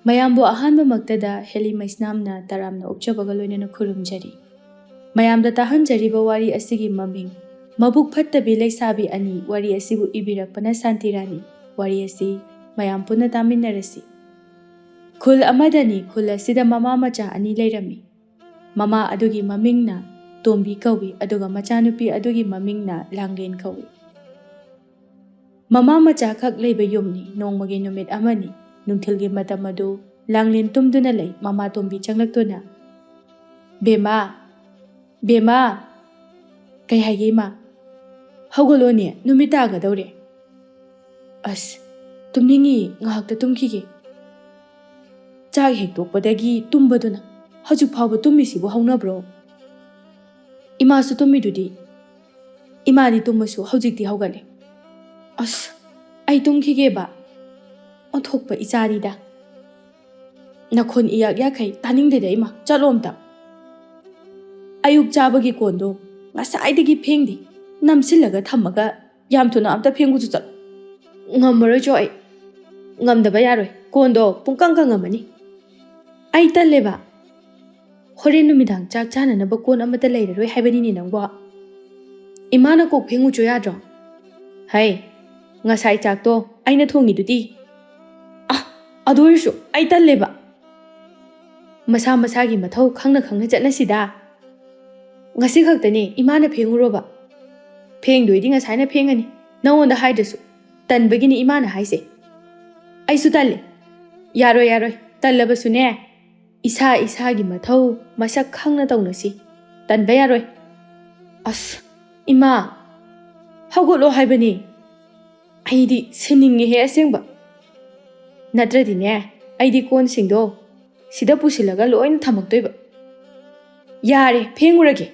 ꯃꯌꯥꯝꯕꯨ ꯑꯍꯥꯟꯕꯃꯛꯇꯗ ꯍꯦꯂꯤ ꯃꯩꯁꯅꯥꯝꯅ ꯇꯔꯥꯝꯅ ꯑꯣꯛꯆꯕꯒ ꯂꯣꯏꯅꯅ ꯈꯨꯔꯨꯝꯖꯔꯤ꯫ ꯃꯌꯥꯝꯗ ꯇꯥꯍꯟꯖꯔꯤꯕ ꯋꯥꯔꯤ ꯑꯁꯤꯒꯤ ꯃꯃꯤꯡ ꯃꯕꯨꯛ ꯐꯠꯇꯕꯤ ꯂꯩꯁꯥꯕꯤ ꯑꯅꯤ ꯋꯥꯔꯤ ꯑꯁꯤꯕꯨ ꯏꯕꯤꯔꯛꯄꯅ ꯁꯥꯟꯇꯤꯔꯥꯅꯤ꯫ ꯋꯥꯔꯤ ꯑꯁꯤ ꯃꯌꯥꯝ ꯄꯨꯟꯅ ꯇꯥꯃꯤꯟꯅꯔꯁꯤ꯫ ꯈꯨꯜ ꯑꯃꯗꯅꯤ ꯈꯨꯜ ꯑꯁꯤꯗ ꯃꯃꯥ ꯃꯆꯥ ꯑꯅꯤ ꯂꯩꯔꯝꯃꯤ꯫ ꯃꯃꯥ ꯑꯗꯨꯒꯤ ꯃꯃꯤꯡꯅ ꯇꯣꯝꯕꯤ ꯀꯧꯏ ꯑꯗꯨꯒ ꯃꯆꯥꯅꯨꯄꯤ ꯑꯗꯨꯒꯤ ꯃꯃꯤꯡꯅ ꯂꯥꯡꯂꯦꯟ ꯀꯧꯏ꯫ ꯃꯃꯥ ꯃꯆꯥ ꯈꯛ ꯂꯩꯕ ꯌꯨꯝꯅꯤ꯫ ꯅꯣꯡꯃꯒꯤ ꯅꯨꯃꯤꯠ ꯑꯃꯅꯤ꯫ ꯅꯨꯡꯊꯤꯜꯒꯤ ꯃꯇꯝ ꯑꯗꯨ ꯂꯥꯡꯂꯦꯟ ꯇꯨꯝꯗꯨꯅ ꯂꯩ꯫ ꯃꯃꯥ ꯇꯣꯝꯕꯤ ꯆꯪꯂꯛꯇꯨꯅ "ꯕꯦꯃꯥ, ꯕꯦꯃꯥ!" "ꯀꯩ ꯍꯥꯏꯒꯦ ꯏꯃꯥ?" "ꯍꯧꯒꯠꯂꯣꯅꯦ, ꯅꯨꯃꯤꯠ ꯇꯥꯒꯗꯧꯔꯦ." "ꯑꯁ, ꯇꯨꯝꯅꯤꯡꯉꯤ, ꯉꯥꯏꯍꯥꯛꯇ ꯇꯨꯝꯈꯤꯒꯦ." "ꯆꯥꯛ ꯍꯦꯛ ꯇꯣꯛꯄꯗꯒꯤ ꯇꯨꯝꯕꯗꯨꯅ ꯍꯧꯖꯤꯛ ꯐꯥꯎꯕ ꯇꯨꯝꯃꯤꯁꯤꯕꯨ ꯍꯧꯅꯕ꯭ꯔꯣ?" "ꯏꯃꯥꯁꯨ ꯇꯨꯝꯃꯤꯗꯨꯗꯤ." "ꯏꯃꯥꯗꯤ ꯇꯨꯝꯃꯁꯨ ꯍꯧꯖꯤꯛꯇꯤ ꯍꯧꯒꯠꯂꯦ." "ꯑꯁ, ꯑꯩ ꯇꯨꯝꯈꯤꯒꯦꯕ." "ꯑꯣꯟꯊꯣꯛꯄ ꯏꯆꯥꯅꯤꯗ." "ꯅꯈꯣꯟ ꯏꯌꯥꯛ ꯌꯥꯈꯩ ꯇꯥꯅꯤꯡꯗꯦꯗ ꯏꯃꯥ, ꯆꯠꯂꯣ ꯑꯝꯇ." "ꯑꯌꯨꯛ ꯆꯥꯕꯒꯤ ꯀꯣꯟꯗꯣ ꯉꯁꯥꯏꯗꯒꯤ ꯐꯦꯡꯗꯦ, ꯅꯝꯁꯤꯜꯂꯒ ꯊꯝꯃꯒ ꯌꯥꯝ ꯊꯨꯅ ꯑꯝꯇ ꯐꯦꯡꯉꯨꯆꯣ ꯆꯠꯂꯣ." "ꯉꯝꯃꯔꯣꯏꯆꯣ ꯑꯩ." "ꯉꯝꯗꯕ ꯌꯥꯔꯣꯏ, ꯀꯣꯟꯗꯣ ꯄꯨꯡꯀꯪ ꯀꯪꯉꯝꯃꯅꯤ." "ꯑꯩ ꯇꯜꯂꯦꯕ." "ꯍꯣꯔꯦꯟ ꯅꯨꯃꯤꯗꯥꯡ ꯆꯥꯛ ꯆꯥꯅꯅꯕ ꯀꯣꯟ ꯑꯃꯠꯇ ꯂꯩꯔꯔꯣꯏ ꯍꯥꯏꯕꯅꯤꯅꯦ ꯅꯪꯕꯣ." "ꯏꯃꯥꯅ ꯀꯣꯛ ꯐꯦꯡꯉꯨꯆꯣ ꯌꯥꯗ꯭ꯔꯣ?" "ꯍꯩ, ꯉꯁꯥꯏ ꯆꯥꯛꯇꯣ ꯑꯩꯅ ꯊꯣꯡꯉꯤꯗꯨꯗꯤ." "ꯑꯗꯨ ꯑꯣꯏꯔꯁꯨ ꯑꯩ ꯇꯜꯂꯦꯕ." "ꯃꯁꯥ ꯃꯁꯥꯒꯤ ꯃꯊꯧ ꯈꯪꯅ ꯈꯪꯅ ꯆꯠꯅꯁꯤꯗ." "ꯉꯁꯤ ꯈꯛꯇꯅꯦ ꯏꯃꯥꯅ ꯐꯦꯡꯉꯨꯔꯣꯕ." "ꯐꯦꯡꯗꯣꯏꯗꯤ ꯉꯁꯥꯏꯅ ꯐꯦꯡꯉꯅꯤ, ꯅꯪꯉꯣꯟꯗ ꯍꯥꯏꯗ꯭ꯔꯁꯨ ꯇꯟꯕꯒꯤꯅꯤ ꯏꯃꯥꯅ ꯍꯥꯏꯁꯦ." "ꯑꯩꯁꯨ ꯇꯜꯂꯦ." "ꯌꯥꯔꯣꯏ ꯌꯥꯔꯣꯏ, ꯇꯜꯂꯕꯁꯨꯅꯦ ꯏꯁꯥ ꯏꯁꯥꯒꯤ ꯃꯊꯧ ꯃꯁꯛ ꯈꯪꯅ ꯇꯧꯅꯁꯤ, ꯇꯟꯕ ꯌꯥꯔꯣꯏ." "ꯑꯁ ꯏꯃꯥ, ꯍꯧꯒꯠꯂꯣ ꯍꯥꯏꯕꯅꯤ." "ꯑꯩꯗꯤ ꯁꯤꯟꯅꯤꯡꯉꯦꯍꯦ ꯑꯁꯦꯡꯕ." "ꯅꯠꯇ꯭ꯔꯗꯤꯅꯦ ꯑꯩꯗꯤ ꯀꯣꯟꯁꯤꯡꯗꯣ ꯁꯤꯗ ꯄꯨꯁꯤꯜꯂꯒ ꯂꯣꯏꯅ ꯊꯝꯃꯛꯇꯣꯏꯕ." "ꯌꯥꯔꯦ, ꯐꯦꯡꯉꯨꯔꯒꯦ."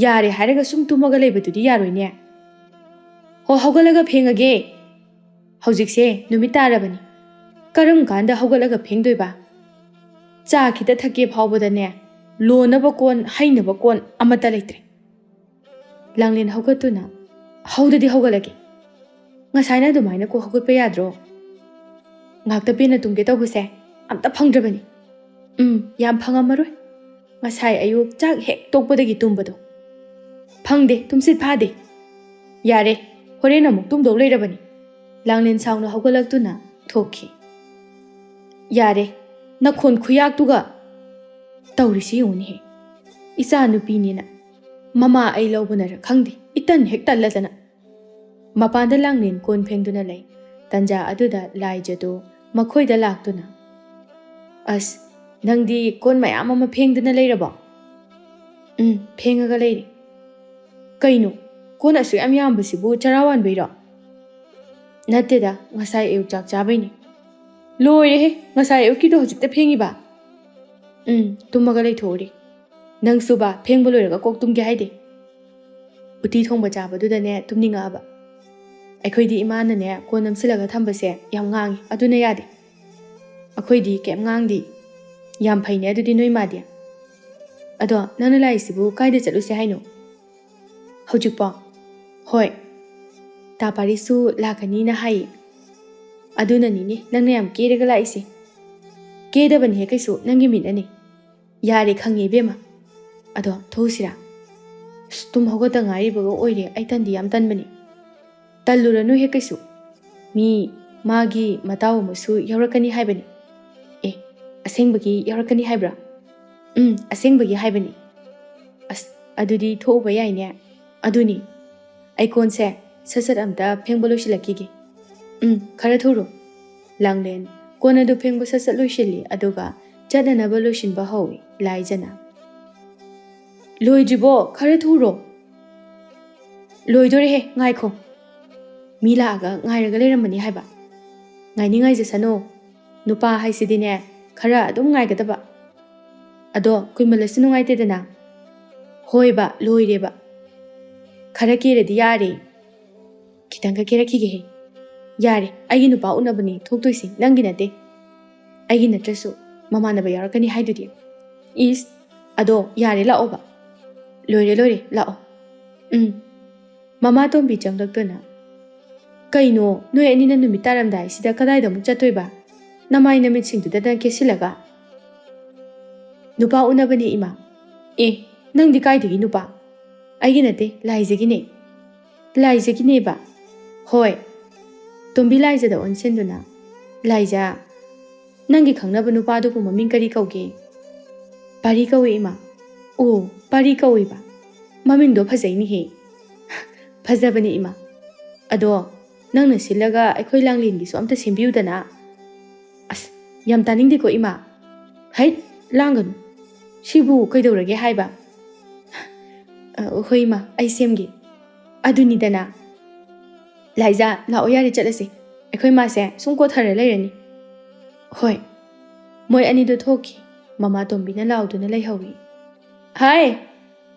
"ꯌꯥꯔꯦ ꯍꯥꯏꯔꯒ ꯁꯨꯝ ꯇꯨꯝꯃꯒ ꯂꯩꯕꯗꯨꯗꯤ ꯌꯥꯔꯣꯏꯅꯦ." "ꯍꯣ, ꯍꯧꯒꯠꯂꯒ ꯐꯦꯡꯉꯒꯦ." "ꯍꯧꯖꯤꯛꯁꯦ ꯅꯨꯃꯤꯠ ꯇꯥꯔꯕꯅꯤ, ꯀꯔꯝ ꯀꯥꯟꯗ ꯍꯧꯒꯠꯂꯒ ꯐꯦꯡꯗꯣꯏꯕ? ꯆꯥ ꯈꯤꯇ ꯊꯛꯀꯦ ꯐꯥꯎꯕꯗꯅꯦ ꯂꯣꯟꯅꯕ ꯀꯣꯟ, ꯍꯩꯅꯕ ꯀꯣꯟ ꯑꯃꯠꯇ ꯂꯩꯇ꯭ꯔꯦ." ꯂꯥꯡꯂꯦꯟ ꯍꯧꯒꯠꯇꯨꯅ "ꯍꯧꯗꯗꯤ ꯍꯧꯒꯠꯂꯒꯦ." "ꯉꯁꯥꯏꯅ ꯑꯗꯨꯃꯥꯏꯅ ꯀꯣꯛ ꯍꯧꯒꯠꯄ ꯌꯥꯗ꯭ꯔꯣ? ꯉꯥꯛꯇ ꯄꯦꯟꯅ ꯇꯨꯝꯒꯦ ꯇꯧꯕꯁꯦ ꯑꯝꯇ ꯐꯪꯗ꯭ꯔꯕꯅꯤ." "ꯌꯥꯝ ꯐꯪꯉꯝꯃꯔꯣꯏ, ꯉꯁꯥꯏ ꯑꯌꯨꯛ ꯆꯥꯛ ꯍꯦꯛ ꯇꯣꯛꯄꯗꯒꯤ ꯇꯨꯝꯕꯗꯣ." "ꯐꯪꯗꯦ, ꯇꯨꯝꯁꯤꯠ ꯐꯥꯗꯦ." "ꯌꯥꯔꯦ, ꯍꯣꯔꯦꯟ ꯑꯃꯨꯛ ꯇꯨꯝꯗꯧ ꯂꯩꯔꯕꯅꯤ." ꯂꯥꯡꯂꯦꯟ ꯁꯥꯎꯅ ꯍꯧꯒꯠꯂꯛꯇꯨꯅ ꯊꯣꯛꯈꯤ꯫ "ꯌꯥꯔꯦ, ꯅꯈꯣꯟ ꯈꯨꯌꯥꯛꯇꯨꯒ ꯇꯧꯔꯤꯁꯤ ꯌꯦꯡꯉꯨꯅꯦꯍꯦ, ꯏꯆꯥ ꯅꯨꯄꯤꯅꯤꯅ ꯃꯃꯥ ꯑꯩ ꯂꯧꯕꯅꯔ ꯈꯪꯗꯦ, ꯏꯇꯟ ꯍꯦꯛ ꯇꯜꯂꯗꯅ." ꯃꯄꯥꯟꯗ ꯂꯥꯡꯂꯦꯟ ꯀꯣꯟ ꯐꯦꯡꯗꯨꯅ ꯂꯩ꯫ ꯇꯟꯖꯥ ꯑꯗꯨꯗ ꯂꯥꯏꯖꯗꯨ ꯃꯈꯣꯏꯗ ꯂꯥꯛꯇꯨꯅ "ꯑꯁ, ꯅꯪꯗꯤ ꯀꯣꯟ ꯃꯌꯥꯝ ꯑꯃ ꯐꯦꯡꯗꯅ ꯂꯩꯔꯕꯣ?" "ꯐꯦꯡꯉꯒ ꯂꯩꯔꯤ." "ꯀꯩꯅꯣ, ꯀꯣꯟ ꯑꯁꯨꯛ ꯌꯥꯝ ꯌꯥꯝꯕꯁꯤꯕꯨ ꯆꯔꯥ ꯋꯥꯟꯕꯩꯔꯣ?" "ꯅꯠꯇꯦꯗ, ꯉꯁꯥꯏ ꯑꯌꯨꯛ ꯆꯥꯛ ꯆꯥꯕꯩꯅꯤ." "ꯂꯣꯏꯔꯦꯍꯦ, ꯉꯁꯥꯏ ꯑꯌꯨꯛꯀꯤꯗꯣ ꯍꯧꯖꯤꯛꯇ ꯐꯦꯡꯉꯤꯕ?" "ꯇꯨꯝꯃꯒ ꯂꯩꯊꯣꯛꯎꯔꯤ." "ꯅꯪꯁꯨꯕ ꯐꯦꯡꯕ ꯂꯣꯏꯔꯒ ꯀꯣꯛ ꯇꯨꯝꯒꯦ ꯍꯥꯏꯗꯦ?" "ꯎꯇꯤ ꯊꯣꯡꯕ ꯆꯥꯕꯗꯨꯗꯅꯦ ꯇꯨꯝꯅꯤꯡꯉꯛꯑꯕ." "ꯑꯩꯈꯣꯏꯗꯤ ꯏꯃꯥꯅꯅꯦ ꯀꯣꯟ ꯅꯝꯁꯤꯜꯂꯒ ꯊꯝꯕꯁꯦ ꯌꯥꯝ ꯉꯥꯡꯉꯤ, ꯑꯗꯨꯅ ꯌꯥꯗꯦ." "ꯑꯩꯈꯣꯏꯗꯤ ꯀꯩꯝ ꯉꯥꯡꯗꯦ." "ꯌꯥꯝ ꯐꯩꯅꯦ ꯑꯗꯨꯗꯤ ꯅꯣꯏ ꯃꯥꯗꯤ." "ꯑꯗꯣ ꯅꯪꯅ ꯂꯥꯛꯏꯁꯤꯕꯨ ꯀꯥꯏꯗ ꯆꯠꯂꯨꯁꯦ ꯍꯥꯏꯅꯣ?" "ꯍꯧꯖꯤꯛꯄꯣ?" "ꯍꯣꯏ, ꯇꯥ ꯄꯥꯔꯤꯁꯨ ꯂꯥꯛꯀꯅꯤꯅ ꯍꯥꯏꯌꯦ." "ꯑꯗꯨꯅꯅꯤꯅꯦ ꯅꯪꯅ ꯌꯥꯝ ꯀꯦꯔꯒ ꯂꯥꯛꯏꯁꯦ." "ꯀꯦꯗꯕꯅꯤꯍꯦ ꯀꯩꯁꯨ, ꯅꯪꯒꯤ ꯃꯤꯠꯅꯅꯤ." "ꯌꯥꯔꯦ, ꯈꯪꯉꯦ ꯏꯕꯦꯝꯃ." "ꯑꯗꯣ ꯊꯣꯛꯎꯁꯤꯔꯥ?" "ꯇꯨꯝ ꯍꯧꯒꯠꯇ ꯉꯥꯏꯔꯤꯕꯒ ꯑꯣꯏꯔꯦ, ꯑꯩ ꯇꯟꯗꯤ ꯌꯥꯝ ꯇꯟꯕꯅꯤ." "ꯇꯜꯂꯨꯔꯅꯨ ꯍꯦꯛ ꯀꯩꯁꯨ, ꯃꯤ ꯃꯥꯒꯤ ꯃꯇꯥꯎ ꯑꯃꯁꯨ ꯌꯥꯎꯔꯛꯀꯅꯤ ꯍꯥꯏꯕꯅꯤ." "ꯑꯦ, ꯑꯁꯦꯡꯕꯒꯤ ꯌꯥꯎꯔꯛꯀꯅꯤ ꯍꯥꯏꯕ꯭ꯔꯥ?" "ꯑꯁꯦꯡꯕꯒꯤ ꯍꯥꯏꯕꯅꯤ." "ꯑꯁ, ꯑꯗꯨꯗꯤ ꯊꯣꯛꯎꯕ ꯌꯥꯏꯅꯦ." "ꯑꯗꯨꯅꯤ, ꯑꯩ ꯀꯣꯟꯁꯦ ꯁꯠ ꯁꯠ ꯑꯝꯇ ꯐꯦꯡꯕ ꯂꯣꯏꯁꯤꯜꯂꯛꯈꯤꯒꯦ." "ꯈꯔ ꯊꯨꯔꯣ." ꯂꯥꯡꯂꯦꯟ ꯀꯣꯟ ꯑꯗꯨ ꯐꯦꯡꯕ ꯁꯠ ꯁꯠ ꯂꯣꯏꯁꯤꯜꯂꯤ ꯑꯗꯨꯒ ꯆꯠꯅꯅꯕ ꯂꯣꯏꯁꯤꯟꯕ ꯍꯧꯏ꯫ ꯂꯥꯏꯖꯅ "ꯂꯣꯏꯗ꯭ꯔꯤꯕꯣ? ꯈꯔ ꯊꯨꯔꯣ." "ꯂꯣꯏꯗꯣꯔꯦꯍꯦ, ꯉꯥꯏꯈꯣ, ꯃꯤ ꯂꯥꯛꯑꯒ ꯉꯥꯏꯔꯒ ꯂꯩꯔꯝꯕꯅꯤ ꯍꯥꯏꯕ." "ꯉꯥꯏꯅꯤꯡꯉꯥꯏꯖꯁꯅꯣ, ꯅꯨꯄꯥ ꯍꯥꯏꯁꯤꯗꯤꯅꯦ ꯈꯔ ꯑꯗꯨꯝ ꯉꯥꯏꯒꯗꯕ." "ꯑꯗꯣ ꯀꯨꯏꯃꯜꯂꯁꯨ ꯅꯨꯡꯉꯥꯏꯇꯦꯗꯅ." "ꯍꯣꯏꯕ, ꯂꯣꯏꯔꯦꯕ." "ꯈꯔ ꯀꯦꯔꯗꯤ ꯌꯥꯔꯦ." "ꯈꯤꯇꯪꯒ ꯀꯦꯔꯛꯈꯤꯒꯦꯍꯦ." "ꯌꯥꯔꯦ, ꯑꯩꯒꯤ ꯅꯨꯄꯥ ꯎꯅꯕꯅꯤ ꯊꯣꯛꯇꯣꯏꯁꯤ, ꯅꯪꯒꯤ ꯅꯠꯇꯦ." "ꯑꯩꯒꯤ ꯅꯠꯇ꯭ꯔꯁꯨ ꯃꯃꯥꯟꯅꯕ ꯌꯥꯎꯔꯛꯀꯅꯤ ꯍꯥꯏꯗꯨꯗꯤ." "ꯏꯁ, ꯑꯗꯣ ꯌꯥꯔꯦ, ꯂꯥꯛꯑꯣꯕ." "ꯂꯣꯏꯔꯦ ꯂꯣꯏꯔꯦ, ꯂꯥꯛꯑꯣ." ꯃꯃꯥ ꯇꯣꯝꯕꯤ ꯆꯪꯂꯛꯇꯨꯅ "ꯀꯩꯅꯣ, ꯅꯣꯏ ꯑꯅꯤꯅ ꯅꯨꯃꯤꯠ ꯇꯥꯔꯝꯗꯥꯏꯁꯤꯗ ꯀꯗꯥꯏꯗ ꯑꯃꯨꯛ ꯆꯠꯇꯣꯏꯕ?" Namai namitsingdudana kesilaka. Nupa unabani ima. Nangdi kaidagi nupa. Aigi nate laijagine. Laijagine ba. Hoi. Tombi laijada onsenduna. Laija. Nangi khangnaba nupa dupu maming kari kauge. Pari kawe ima. Pari kawe ba. Maming do phajai ni he. Phajabani ima. Ado nangna silaga aikhoi langlin gi so amta sembiu dana. As yam taningdi ko ima. Hai langan. Sibu kaidorage haiba. Hoi ima ai semgi. Aduni dana. Laija la oyari chalase. Aikhoi ma se sungko thare lairani. Hoi. Moi ani do thoki. Mama tombi na laudu na laihawi. Hai.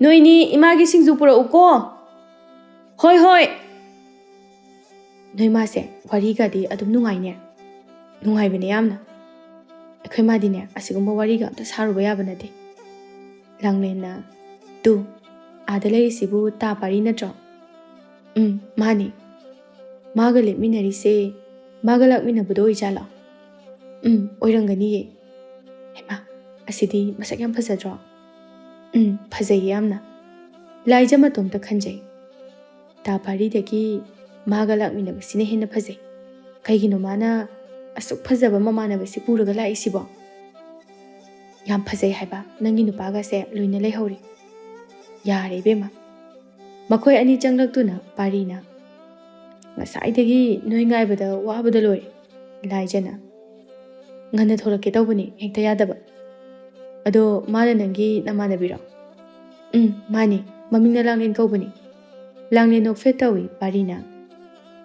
Noini imagi singju pura uko. Hoi. Noi ma se wari ga di adum nungai ne. Nungai bene yamna. Aikhoi ma di ne asigumba wari ga amta saruba yaba nate. Langlena tu adalai sibu ta pari na tro. Mani. Maga lepminari se maga lakmina budo ijala. Oirangani ye. Hema asidi masak yam phajadro. Phajai yamna. Laija matomta khanjai. Ta pari dagi maga lakmina basine hena phajai. Kaigino mana asuk phajaba mamana basi puraga lai sibo. Yam phajai haiba nangi nupaga se luina leihori. Yare bema. Makhoi ani changlaktuna parina. Ngasai noi ngaibada wabada loi. Laijana. Ngana tholake tawbani hekta yadaba. Ado mana nangi namana biro. Mani mamingna langlin kaubani. Langlin nok fetawi parina.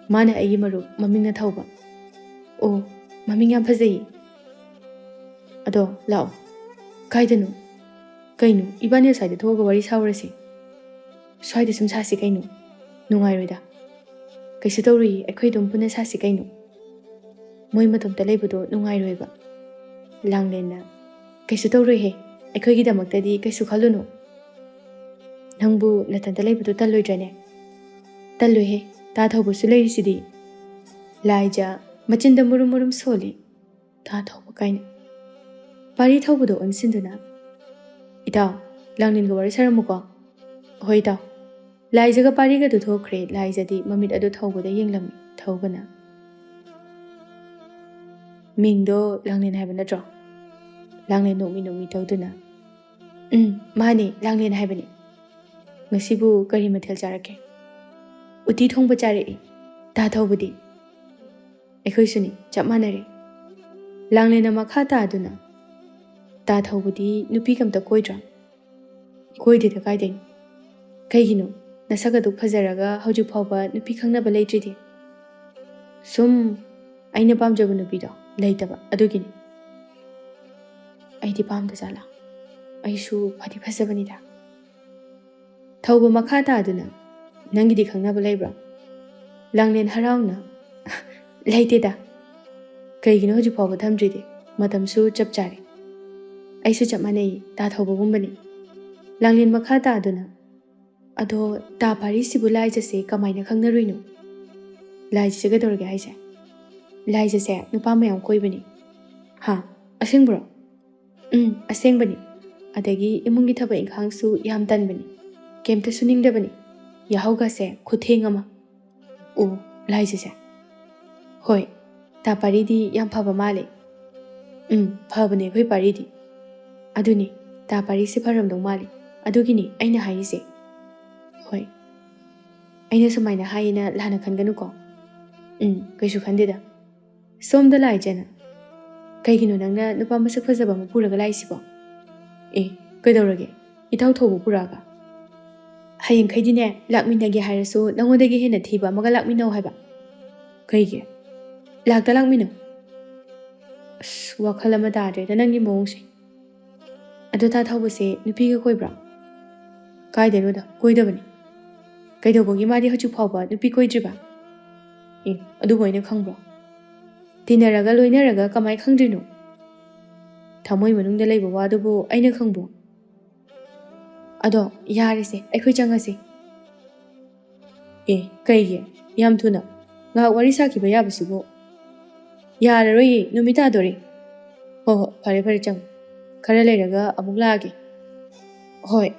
Mana ayi maru mamingna thawba. Maming yam phajai. Ado lao. Kaidanu. Kainu ibani saide thoga wari sawarasi. Swaide sum sasi kainu. Nungai roida. Kaisu tawri aikhoi dum puna sasi kainu. Moi matomta leibudo nungai roiba. Langlena. Kaisu tawri he. Aikhoi gidamaktadi kaisu khalunu. Nangbu natanta leibudo talloidrane. Talloi he. Ta thawbu su leirisidi. Laija machinda murum soli. Ta thawbu kaina. Pari thawbudo onsinduna. Itaw, langlin ga wari saramuko. Hoi itaw. Laija ga pari ga du thokre laija di mamit adu thawbuda yenglami thawbana. Mingdo langlin haiba natro. Langlin nokmi tawduna. Mani langlin haibani. Ngasibu kari mathel charake. Uti thongba chare. Ta thawbudi. Aikhoi suni chap manare. Langlin makha ta aduna. Ta thawbudi nupi kamta koidra. Koide da kaiden. Kaigino nasaga duk phajaraga hauju phawba nupi khangnaba leitridi. Sum aina pamjaba nupi do leitaba adugini. Aidi pamda jala. Aisu phadi phajabani da. Thawba makha ta aduna nangi di khangnaba leibra. Langlin harauna leite da. Kaigino hauju phawba thamdridi. Matamsu chap chare. Aisu chap manai ta thawba gumbani. Langlin makha ta aduna. Ado ta pari sibu laija se kamaina khangnaruinu. Laija se gadorge haise. Laija se nupa mayam koibani. Ha, asengbro. Asengbani. Adagi imungi thaba inkhangsu yam tanbani. Kemta suningdabani. Yahauga se khuthengama. Laija se. Hoi, ta pari di yam phaba male. Phabane khoi pari di. Aduni ta pari se pharamdong male. Adugini aina haise. Hoi. Aina sumaina haina lana khanganu ko. Kaisu khandida. Somda laijana. Kaigino nangna nupa masak phajaba ma puraga laisibo. Kaidorage. Itaw thobu puraga. Hayeng khaidine lakminage hairasu nangodagi hena thiba maga lakminau haiba. Kaige. Lakta lakminau. Wakhala ma tadre da nangi mongse. Ado ta thawbase nupiga koibra. Kaideno da koidabani. Kaidobogi madi haju phawba nupi koidriba. Adu boina khangbro. Tinaraga loinaraga kamai khangdrinu. Thamoi manungda leiba wadubu aina khangbo. Ado yarise aikhoi changase. Kaige yam thuna nga wari sakiba yabasibo. ꯌꯥꯔꯔꯣꯏꯌꯦ ꯅꯨꯃꯤꯠ ꯇꯥꯗꯣꯔꯦ ꯍꯣꯏ ꯍꯣꯏ ꯐꯔꯦ ꯐꯔꯦ ꯆꯪꯉꯣ ꯈꯔ ꯂꯩꯔꯒ ꯑꯃꯨꯛ ꯂꯥꯛꯑꯒꯦ ꯍꯣꯏ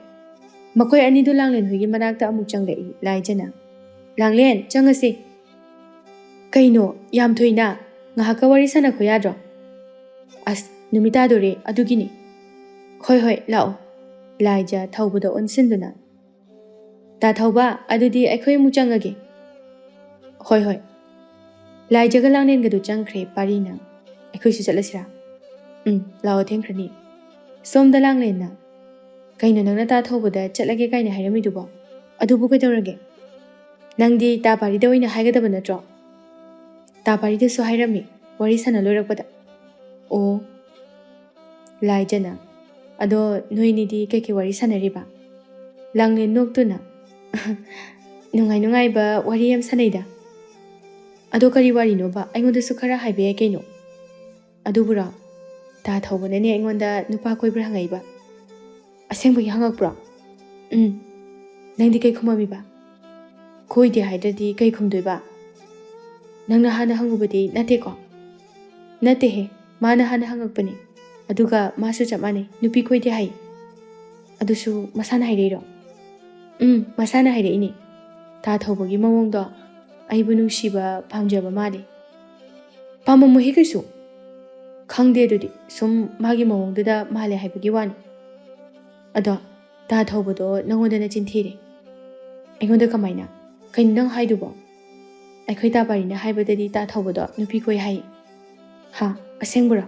ꯃꯈꯣꯏ ꯑꯅꯤꯗꯨ ꯂꯥꯡꯂꯦꯟ ꯍꯣꯏꯒꯤ ꯃꯅꯥꯛꯇ ꯑꯃꯨꯛ ꯆꯪꯂꯛꯏ ꯂꯥꯏꯖꯅ ꯂꯥꯡꯂꯦꯟ ꯆꯪꯉꯁꯤ ꯀꯩꯅꯣ ꯌꯥꯝ ꯊꯨꯏꯅ ꯉꯥꯏꯍꯥꯛꯀ ꯋꯥꯔꯤ ꯁꯥꯟꯅꯈꯣ ꯌꯥꯗ꯭ꯔꯣ ꯑꯁ ꯅꯨꯃꯤꯠ ꯇꯥꯗꯣꯔꯦ ꯑꯗꯨꯒꯤꯅꯤ ꯍꯣꯏ ꯍꯣꯏ ꯂꯥꯛꯑꯣ ꯂꯥꯏꯖ ꯊꯧꯕꯗ ꯑꯣꯟꯁꯤꯟꯗꯨꯅ ꯇꯥ ꯊꯧꯕ ꯑꯗꯨꯗꯤ ꯑꯩꯈꯣꯏ ꯑꯃꯨꯛ ꯆꯪꯉꯒꯦ ꯍꯣꯏ ꯍꯣꯏ ꯂꯥꯏꯖꯒ ꯂꯥꯡꯂꯦꯟꯒꯗꯨ ꯆꯪꯈ꯭ꯔꯦ ꯄꯥꯔꯤꯅ ꯑꯩꯈꯣꯏꯁꯨ ꯆꯠꯂꯁꯤꯔꯥ ꯂꯥꯛꯑꯣ ꯊꯦꯡꯈ꯭ꯔꯅꯤ ꯁꯣꯝꯗ ꯂꯥꯡꯂꯦꯟꯅ ꯀꯩꯅꯣ ꯅꯪꯅ ꯇꯥ ꯊꯧꯕꯗ ꯆꯠꯂꯒꯦ ꯀꯥꯏꯅ ꯍꯥꯏꯔꯝꯃꯤꯗꯨꯕꯣ ꯑꯗꯨꯕꯨ ꯀꯩꯗꯧꯔꯒꯦ ꯅꯪꯗꯤ ꯇꯥ ꯄꯥꯔꯤꯗ ꯑꯣꯏꯅ ꯍꯥꯏꯒꯗꯕ ꯅꯠꯇ꯭ꯔꯣ ꯇꯥ ꯄꯥꯔꯤꯗꯁꯨ ꯍꯥꯏꯔꯝꯃꯤ ꯋꯥꯔꯤ ꯁꯥꯟꯅ ꯂꯣꯏꯔꯛꯄꯗ ꯑꯣ ꯂꯥꯏꯖꯅ ꯑꯗꯣ ꯅꯣꯏꯅꯤꯗꯤ ꯀꯩꯀꯩ ꯋꯥꯔꯤ ꯁꯥꯟꯅꯔꯤꯕ ꯂꯥꯡꯂꯦꯟ ꯅꯣꯛꯇꯨꯅ ꯅꯨꯡꯉꯥꯏꯕ ꯋꯥꯔꯤ ꯌꯥꯝ ꯁꯥꯟꯅꯩꯗ ꯑꯗꯣ ꯀꯔꯤ ꯋꯥꯔꯤꯅꯣꯕ ꯑꯩꯉꯣꯟꯗꯁꯨ ꯈꯔ ꯍꯥꯏꯕ ꯌꯥꯏ ꯀꯩꯅꯣ ꯑꯗꯨꯕꯨꯔꯣ ꯇꯥ ꯊꯧꯕꯅꯅꯦ ꯑꯩꯉꯣꯟꯗ ꯅꯨꯄꯥ ꯀꯣꯏꯕ꯭ꯔꯥ ꯍꯪꯉꯛꯏꯕ ꯑꯁꯦꯡꯕꯒꯤ ꯍꯪꯉꯛꯄ꯭ꯔꯣ ꯅꯪꯗꯤ ꯀꯩ ꯈꯨꯝꯃꯝꯃꯤꯕ ꯀꯣꯏꯗꯦ ꯍꯥꯏꯗ꯭ꯔꯗꯤ ꯀꯩ ꯈꯨꯝꯗꯣꯏꯕ ꯅꯪꯅ ꯍꯥꯟꯅ ꯍꯪꯉꯨꯕꯗꯤ ꯅꯠꯇꯦꯀꯣ ꯅꯠꯇꯦꯍꯦ ꯃꯥꯅ ꯍꯥꯟꯅ ꯍꯪꯉꯛꯄꯅꯤ ꯑꯗꯨꯒ ꯃꯥꯁꯨ ꯆꯞ マꯅꯩ ꯅꯨꯄꯤ ꯀꯣꯏꯗꯦ ꯍꯥꯏ ꯑꯗꯨꯁꯨ ꯃꯁꯥꯅ ꯍꯥꯏꯔꯛꯏꯔꯣ ꯃꯁꯥꯅ ꯍꯥꯏꯔꯛꯏꯅꯤ ꯇꯥ ꯊꯧꯕꯒꯤ ꯃꯑꯣꯡꯗꯣ ꯑꯩꯕꯨ ꯅꯨꯡꯁꯤꯕ ꯄꯥꯝꯖꯕ ꯃꯥꯜꯂꯤ ꯄꯥꯝꯃꯝꯃꯣꯏꯍꯦ ꯀꯩꯁꯨ ꯈꯪꯗꯦ ꯑꯗꯨꯗꯤ ꯁꯨꯝ ꯃꯥꯒꯤ ꯃꯑꯣꯡꯗꯨꯗ ꯃꯥꯜꯂꯦ ꯍꯥꯏꯕꯒꯤ ꯋꯥꯅꯤ ꯑꯗꯣ ꯇꯥ ꯊꯧꯕꯗꯣ ꯅꯪꯉꯣꯟꯗ ꯅꯆꯤꯟ ꯊꯤꯔꯦ ꯑꯩꯉꯣꯟꯗ ꯀꯃꯥꯏꯅ ꯀꯩꯅꯣ ꯅꯪ ꯍꯥꯏꯗꯨꯕꯣ ꯑꯩꯈꯣꯏ ꯇꯥ ꯄꯥꯔꯤꯅ ꯍꯥꯏꯕꯗꯗꯤ ꯇꯥ ꯊꯧꯕꯗꯣ ꯅꯨꯄꯤ ꯀꯣꯏ ꯍꯥꯏ ꯍꯥ ꯑꯁꯦꯡꯕꯔꯣ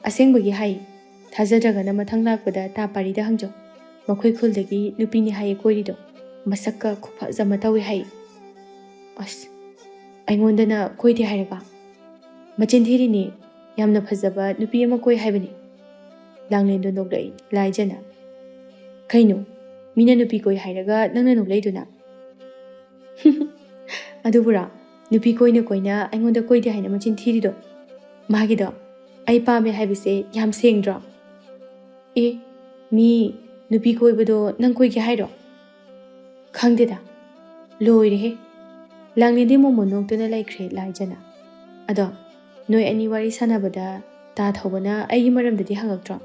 ꯑꯁꯦꯡꯕꯒꯤ ꯍꯥꯏ ꯊꯥꯖꯗ꯭ꯔꯒꯅ ꯃꯊꯪ ꯂꯥꯛꯄꯗ ꯇꯥ ꯄꯥꯔꯤꯗ ꯍꯪꯖꯧ ꯃꯈꯣꯏ ꯈꯨꯜꯗꯒꯤ ꯅꯨꯄꯤꯅꯤ ꯍꯥꯏꯌꯦ ꯀꯣꯏꯔꯤꯗꯣ ꯃꯁꯛꯀ ꯈꯨꯐꯖ ꯑꯃ ꯇꯧꯏ ꯍꯥꯏ ꯑꯁ ꯑꯩꯉꯣꯟꯗꯅ ꯀꯣꯏꯗꯦ ꯍꯥꯏꯔꯕ ꯃꯆꯤꯟ ꯊꯤꯔꯤꯅꯤ ꯌꯥꯝꯅ ꯐꯖꯕ ꯅꯨꯄꯤ ꯑꯃ ꯀꯣꯏ ꯍꯥꯏꯕꯅꯤ ꯂꯥꯡꯂꯦꯟꯗꯣ ꯅꯣꯛꯂꯛꯏ ꯂꯥꯏꯖꯅ ꯀꯩꯅꯣ ꯃꯤꯅ ꯅꯨꯄꯤ ꯀꯣꯏ ꯍꯥꯏꯔꯒ ꯅꯪꯅ ꯅꯣꯛꯂꯛꯏꯗꯨꯅ ꯑꯗꯨꯕꯨꯔꯣ ꯅꯨꯄꯤ ꯀꯣꯏꯅ ꯑꯩꯉꯣꯟꯗ ꯀꯣꯏꯗꯦ ꯍꯥꯏꯅ ꯃꯆꯤꯟ ꯊꯤꯔꯤꯗꯣ ꯃꯥꯒꯤꯗꯣ ꯑꯩ ꯄꯥꯝꯃꯦ ꯍꯥꯏꯕꯁꯦ ꯌꯥꯝ ꯁꯦꯡꯗ꯭ꯔꯣ ꯑꯦ ꯃꯤ ꯅꯨꯄꯤ ꯀꯣꯏꯕꯗꯣ ꯅꯪ ꯀꯣꯏꯒꯦ ꯍꯥꯏꯔꯣ ꯈꯪꯗꯦꯗ ꯂꯣꯏꯔꯦꯍꯦ ꯂꯥꯡꯂꯦꯟꯗꯤ ꯃꯣꯃꯣ ꯅꯣꯛꯇꯨꯅ ꯂꯩꯈ꯭ꯔꯦ ꯂꯥꯏꯖꯅ ꯑꯗꯣ ꯅꯣꯏ ꯑꯅꯤ ꯋꯥꯔꯤ ꯁꯥꯟꯅꯕꯗ ꯇꯥ ꯊꯧꯕꯅ ꯑꯩꯒꯤ ꯃꯔꯝꯗꯗꯤ ꯍꯪꯉꯛꯇ꯭ꯔꯣ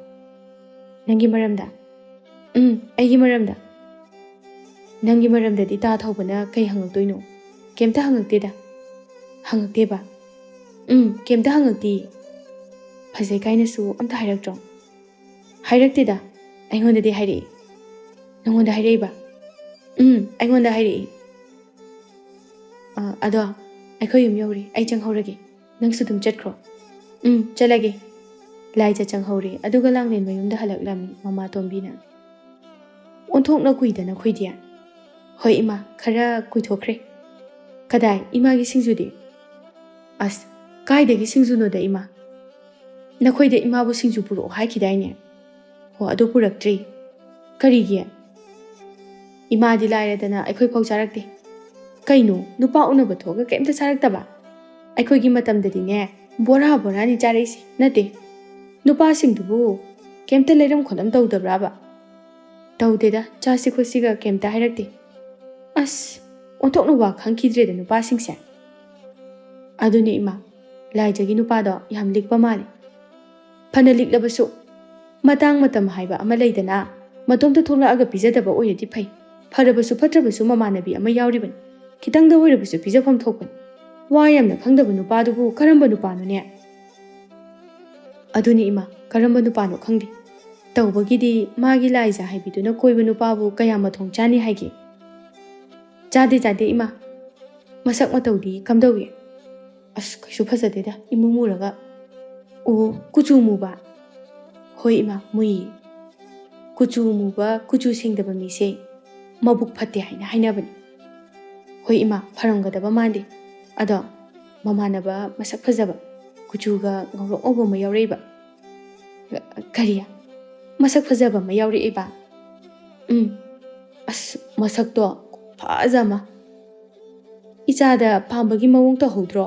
ꯅꯪꯒꯤ ꯃꯔꯝꯗ ꯑꯩꯒꯤ ꯃꯔꯝꯗ ꯅꯪꯒꯤ ꯃꯔꯝꯗꯗꯤ ꯇꯥ ꯊꯧꯕꯅ ꯀꯩ ꯍꯪꯉꯛꯇꯣꯏꯅꯣ ꯀꯩꯝꯇ ꯍꯪꯉꯛꯇꯦꯗ ꯍꯪꯉꯛꯇꯦꯕ ꯀꯩꯝꯇ ꯍꯪꯉꯛꯇꯦ ꯐꯖꯩ ꯀꯥꯏꯅꯁꯨ ꯑꯝꯇ ꯍꯥꯏꯔꯛꯇ꯭ꯔꯣ ꯍꯥꯏꯔꯛꯇꯦꯗ ꯑꯩꯉꯣꯟꯗꯗꯤ ꯍꯥꯏꯔꯛꯏ ꯅꯪꯉꯣꯟꯗ ꯍꯥꯏꯔꯛꯏꯕ ꯑꯩꯉꯣꯟꯗ ꯍꯥꯏꯔꯛꯏ ꯑꯗꯣ ꯑꯩꯈꯣꯏ ꯌꯨꯝ ꯌꯧꯔꯦ ꯑꯩ ꯆꯪꯍꯧꯔꯒꯦ ꯅꯪꯁꯨ ꯑꯗꯨꯝ ꯆꯠꯈ꯭ꯔꯣ ꯆꯠꯂꯒꯦ ꯂꯥꯏꯖ ꯆꯪꯍꯧꯔꯦ ꯑꯗꯨꯒ ꯂꯥꯡꯂꯦꯟ ꯃꯌꯨꯝꯗ ꯍꯜꯂꯛꯂꯝꯃꯤ ꯃꯃꯥ ꯇꯣꯝꯕꯤꯅ ꯑꯣꯟꯊꯣꯛꯅ ꯀꯨꯏꯗꯅ ꯈꯣꯏꯗꯤ ꯍꯣꯏ ꯏꯃꯥ ꯈꯔ ꯀꯨꯏꯊꯣꯛꯈ꯭ꯔꯦ ꯀꯗꯥꯏ ꯏꯃꯥꯒꯤ ꯁꯤꯡꯖꯨꯗꯤ ꯑꯁ ꯀꯥꯏꯗꯒꯤ ꯁꯤꯡꯖꯨꯅꯣꯗ ꯏꯃꯥ ꯅꯈꯣꯏꯗ ꯏꯃꯥꯕꯨ ꯁꯤꯡꯖꯨ ꯄꯨꯔꯛꯑꯣ ꯍꯥꯏꯈꯤꯗꯥꯏꯅꯦ ꯍꯣ ꯑꯗꯨ ꯄꯨꯔꯛꯇ꯭ꯔꯤ ꯀꯔꯤꯒꯤ ꯏꯃꯥꯗꯤ ꯂꯥꯏꯔꯗꯅ ꯑꯩꯈꯣꯏ ꯐꯥꯎ ꯆꯥꯔꯛꯇꯦ ꯀꯩꯅꯣ ꯅꯨꯄꯥ ꯎꯅꯕ ꯊꯣꯛꯑꯒ ꯀꯩꯝꯇ ꯆꯥꯔꯛꯇꯕ ꯑꯩꯈꯣꯏꯒꯤ ꯃꯇꯝꯗꯗꯤꯅꯦ ꯕꯣꯔꯥꯅꯤ ꯆꯥꯔꯛꯏꯁꯦ ꯅꯠꯇꯦ ꯅꯨꯄꯥꯁꯤꯡꯗꯨꯕꯨ ꯀꯩꯝꯇ ꯂꯩꯔꯝ ꯈꯣꯠꯂꯝ ꯇꯧꯗꯕ꯭ꯔꯥꯕ ꯇꯧꯗꯦꯗ ꯆꯥꯁꯤ ꯈꯣꯠꯁꯤꯒ ꯀꯩꯝꯇ ꯍꯥꯏꯔꯛꯇꯦ ꯑꯁ ꯑꯣꯟꯊꯣꯛꯅ ꯋꯥ ꯈꯪꯈꯤꯗ꯭ꯔꯦꯗ ꯅꯨꯄꯥꯁꯤꯡꯁꯦ ꯑꯗꯨꯅꯤ ꯏꯃꯥ ꯂꯥꯏꯖꯒꯤ ꯅꯨꯄꯥꯗꯣ ꯌꯥꯝ ꯂꯤꯛꯄ ꯃꯥꯜꯂꯤ ꯐꯅ ꯂꯤꯛꯂꯕꯁꯨ ꯃꯇꯥꯡ ꯃꯇꯝ ꯍꯥꯏꯕ ꯑꯃ ꯂꯩꯗꯅ ꯃꯇꯣꯝꯇ ꯊꯣꯛꯂꯛꯑꯒ ꯄꯤꯖꯗꯕ ꯑꯣꯏꯔꯗꯤ ꯐꯩ ꯐꯔꯕꯁꯨ ꯐꯠꯇ꯭ꯔꯕꯁꯨ ꯃꯃꯥꯟꯅꯕꯤ ꯑꯃ ꯌꯥꯎꯔꯤꯕꯅꯤ ꯈꯤꯇꯪꯗ ꯑꯣꯏꯔꯕꯁꯨ ꯄꯤꯖꯐꯝ ꯊꯣꯛꯄꯅꯤ ꯋꯥ ꯌꯥꯝꯅ ꯈꯪꯗꯕ ꯅꯨꯄꯥꯗꯨꯕꯨ ꯀꯔꯝꯕ ꯅꯨꯄꯥꯅꯣꯅꯦ ꯑꯗꯨꯅꯤ ꯏꯃꯥ ꯀꯔꯝꯕ ꯅꯨꯄꯥꯅꯣ ꯈꯪꯗꯦ ꯇꯧꯕꯒꯤꯗꯤ ꯃꯥꯒꯤ ꯂꯥꯏꯖ ꯍꯥꯏꯕꯤꯗꯨꯅ ꯀꯣꯏꯕ ꯅꯨꯄꯥꯕꯨ ꯀꯌꯥ ꯃꯊꯣꯡ ꯆꯥꯅꯤ ꯍꯥꯏꯒꯦ ꯆꯥꯗꯦ ꯏꯃꯥ ꯃꯁꯛ ꯃꯇꯧꯗꯤ ꯀꯝꯗꯧꯏ ꯑꯁ ꯀꯩꯁꯨ ꯐꯖꯗꯦꯗ ꯏꯃꯨ ꯃꯨꯔꯒ ꯑꯣ ꯀꯨꯆꯨ ꯃꯨꯕ ꯍꯣꯏ ꯏꯃꯥ ꯃꯨꯏꯌꯦ ꯀꯨꯆꯨ ꯃꯨꯕ ꯀꯨꯆꯨ ꯁꯦꯡꯗꯕ ꯃꯤꯁꯦ ꯃꯕꯨꯛ ꯐꯠꯇꯦ ꯍꯥꯏꯅ ꯍꯥꯏꯅꯕꯅꯤ ꯍꯣꯏ ꯏꯃꯥ ꯐꯔꯝꯒꯗꯕ ꯃꯥꯟꯗꯦ ꯑꯗꯣ ꯃꯃꯥꯟꯅꯕ ꯃꯁꯛ ꯐꯖꯕ ꯀꯨꯆꯨꯒ ꯉꯧꯔꯣꯛ ꯉꯧꯕ ꯑꯃ ꯌꯥꯎꯔꯛꯏꯕ ꯀꯔꯤ ꯃꯁꯛ ꯐꯖꯕ ꯑꯃ ꯌꯥꯎꯔꯛꯏꯕ ꯑꯁ ꯃꯁꯛꯇꯣ ꯐꯖ ꯑꯃ ꯏꯆꯥꯗ ꯄꯥꯝꯕꯒꯤ ꯃꯑꯣꯡ ꯇꯧꯍꯧꯗ꯭ꯔꯣ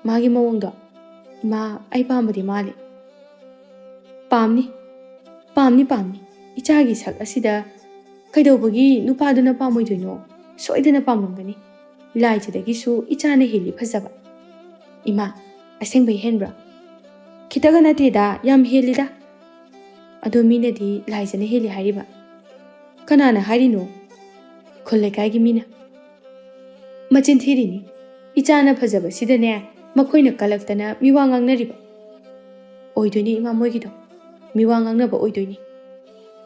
ꯃꯥꯒꯤ ꯃꯑꯣꯡꯗꯣ ꯏꯃꯥ ꯑꯩ ꯄꯥꯝꯕꯗꯤ ꯃꯥꯜꯂꯤ ꯄꯥꯝꯅꯤ ꯏꯆꯥꯒꯤ ꯁꯛ ꯑꯁꯤꯗ ꯀꯩꯗꯧꯕꯒꯤ ꯅꯨꯄꯥꯗꯨꯅ ꯄꯥꯝꯃꯣꯏꯗꯣꯏꯅꯣ ꯁꯣꯏꯗꯅ ꯄꯥꯝꯂꯝꯒꯅꯤ ꯂꯥꯏꯖꯗꯒꯤꯁꯨ ꯏꯆꯥꯅ ꯍꯦꯜꯂꯤ ꯐꯖꯕ Ima, asengbai henbra. Khitaga nateda yam helida. Ado minadi laijana heli hariba. Kanana harino? Kholle kaigi mina. Machin thirini. Ichana phajaba sidane makhoina kalaktana miwa ngangnariba. Oidoni ima moigido. Miwa ngangnaba oidoni.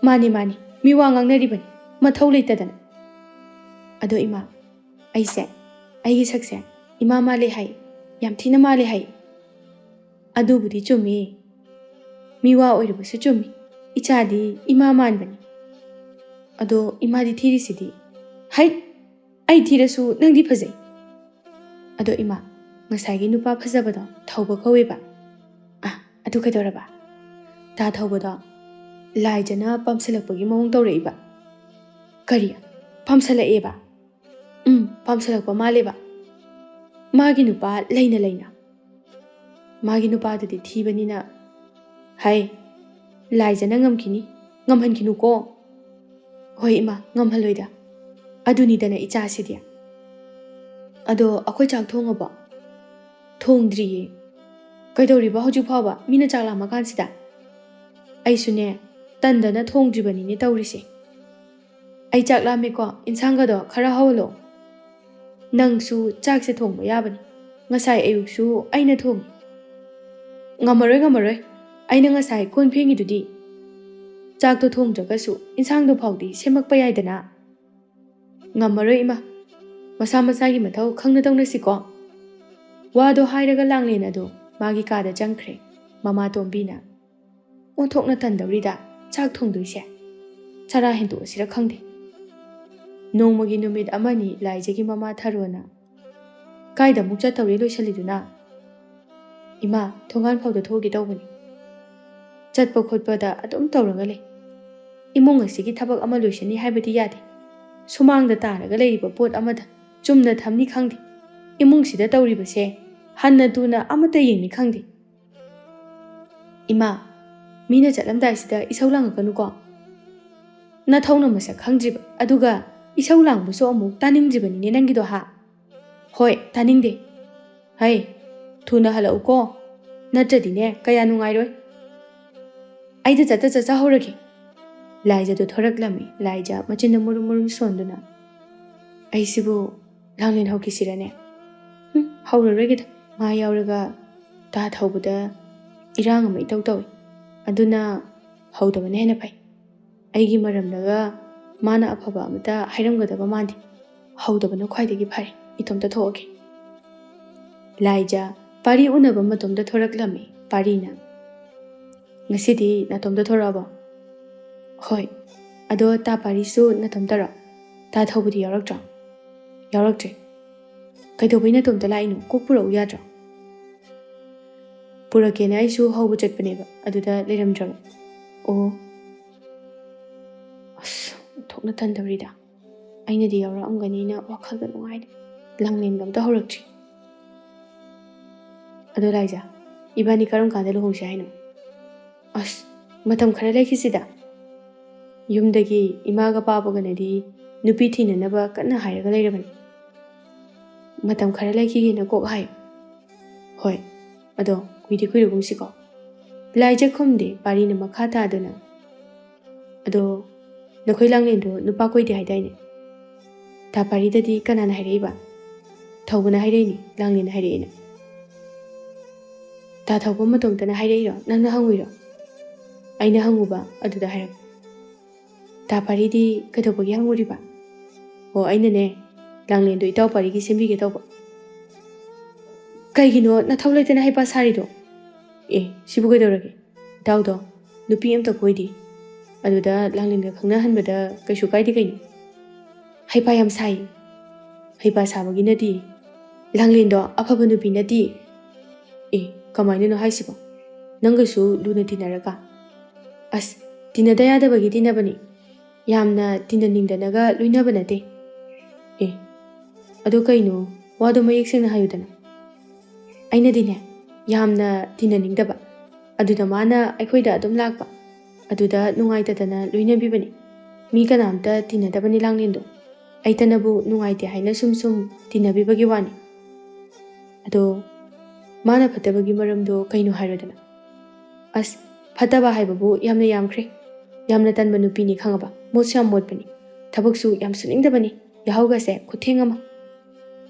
Mani miwa ngangnaribani. Mathau leitadana. Ado ima, aise, aigi sakse, ima male hai, yam thina male hai. Ado budi chumi. Miwa oiribasu chumi. Ichadi ima manbani. Ado ima di thiri sidi. Hai, ai thirasu nangdi phajai. Ado ima, ngasagi nupa phajabado thauba khaweba. Adu kaidoraba. Ta thaubado laijana pamsalakpagi mawong tawraiba. Kariya, pamsalakeba. Pamsalakpa maleba. Magi nupa laina. Magi nupa adudi thibanina. Hai, laijana ngamkini, ngamhankinu ko. Hoi ima, ngamhaloida. Adunidana ichasidia. Ado akhoi chak thongaba. Thongdriye. Kaidoriba hojik phaba mina chakla makansida. Aisune tandana thongdribani ne tawrise. Ai chakla meko insangado khara hawlo. Nangsu chakse thongba yabani. Ngasai ayuksu aina thongi. Ngamaroi. Aina ngasai kon phengi dudi. Chakto thongdragasu insangdo phawdi semakpa yaidana. Ngamaroi ima. Masagi mathau khangna tawnasiko. Wado hairaga langlena do magi kada jangkhre. Mama tombina. Onthokna tandawrida chak thongdoise. Chara hindu asira khangde. Nongmagi numit amani laijagi mama tharona. Kaida mukcha tawri loisaliduna. Ima thongan phawda thogi tawbani. Chatpa khotpada adum tawraga le. Imong asigi thabak ama loisani haibati yade. Sumangda taraga leiba pot amada chumna thamni khangde. Imong sida tawribase hanna tuna amata yengni khangde. Ima, mina chatlamdai sida isau langakanu ko. Na thawna masa khangdriba aduga isau langbuso amuk taningdribani ne nangido ha. Hoi, taningde. Hai, thuna halau ko. Natradi ne kaya nungairoi. Aida chata horagi. Laija do thoraklami. Laija machinda murum sonduna. Aisibu langlin hokisirane. Hauraragida. Ma yauraga ta thawbuda irang ama itaw tawi. Aduna haudabane hena pai. Aigi maramdaga mana afaba amata hairamgadaba mandi. Haudabana khwaidagi phari. Itomta thoke. Laija pari unaba matomda thoraklami. Parina. Ngasidi natomda thoraba. Hoi. Ado ta parisu natomdara. Ta thawbudi yauraktra. Yauraktre. Kaidobay natomda lainu kokpura uyadra. Purakena aisu haubu chatpaneba. Aduda liramdraba. Oh. Thokna tandawrida. Aina di yaura amganina wakhalda nungaida. Langlin gamta horaktri. Ado laija. Ibani karam kanda luhongsi haino. Matam khara laikhisida. Yumdagi imaga papaganadi nupi thinanaba kanna hairaga lairabani. Matam khara laikhigena kok hayo. Hoi. Ado kuirugumsiko. Laija khumde parina makhata aduna. Ado nakhoi langlendo nupa koide haidaine. Ta paridadi kanana hairaiba. Thawbana hairaini langlena hairaina. Ta thawba matomtana hairairo nangna hanguiro. Aina hanguba aduda hairab. Ta paridi kadobagi hanguriba. O aina ne langlendo itaw parigi sembige tawba. Kaigino na thawlaitana haipa sarido. Sibu kaidorage. Dawdo nupi amta koidi. Aduda langlinga khangna hanbada kaishu kaidi kaino. Haipa yam sai. Haipa sabagi nadi. Langlindo afaba nupi nadi. Kamaina no haisibo. Nangasu luna tinaraka. Tinada yadabagi tinabani. Yamna tinaningdanaga luinabanate. Ado kaino wado mayeksena hayudana. Aina dine yamna tinaningdaba. Aduda mana aikhoida adum lakba. Aduda nungaitadana luinabibani. Mi kanamta tinadabani langlindo. Aitanabu nungaite haina sum tinabibagi wani. Ado ꯃꯥꯅ ꯐꯠꯇꯕꯒꯤ ꯃꯔꯝꯗꯣ ꯀꯩꯅꯣ ꯍꯥꯏꯔꯣꯗꯅ. ꯑꯁ ꯐꯠꯇꯕ ꯍꯥꯏꯕꯕꯨ ꯌꯥꯝꯅ ꯌꯥꯝꯈ꯭ꯔꯦ. ꯌꯥꯝꯅ ꯇꯟꯕ ꯅꯨꯄꯤꯅꯤ ꯈꯪꯉꯕ. ꯃꯣꯠꯁꯨ ꯌꯥꯝ ꯃꯣꯠꯄꯅꯤ. ꯊꯕꯛꯁꯨ ꯌꯥꯝ ꯁꯨꯅꯤꯡꯗꯕꯅꯤ. ꯌꯥꯍꯧꯒꯁꯦ ꯈꯨꯊꯦꯡ ꯑꯃ.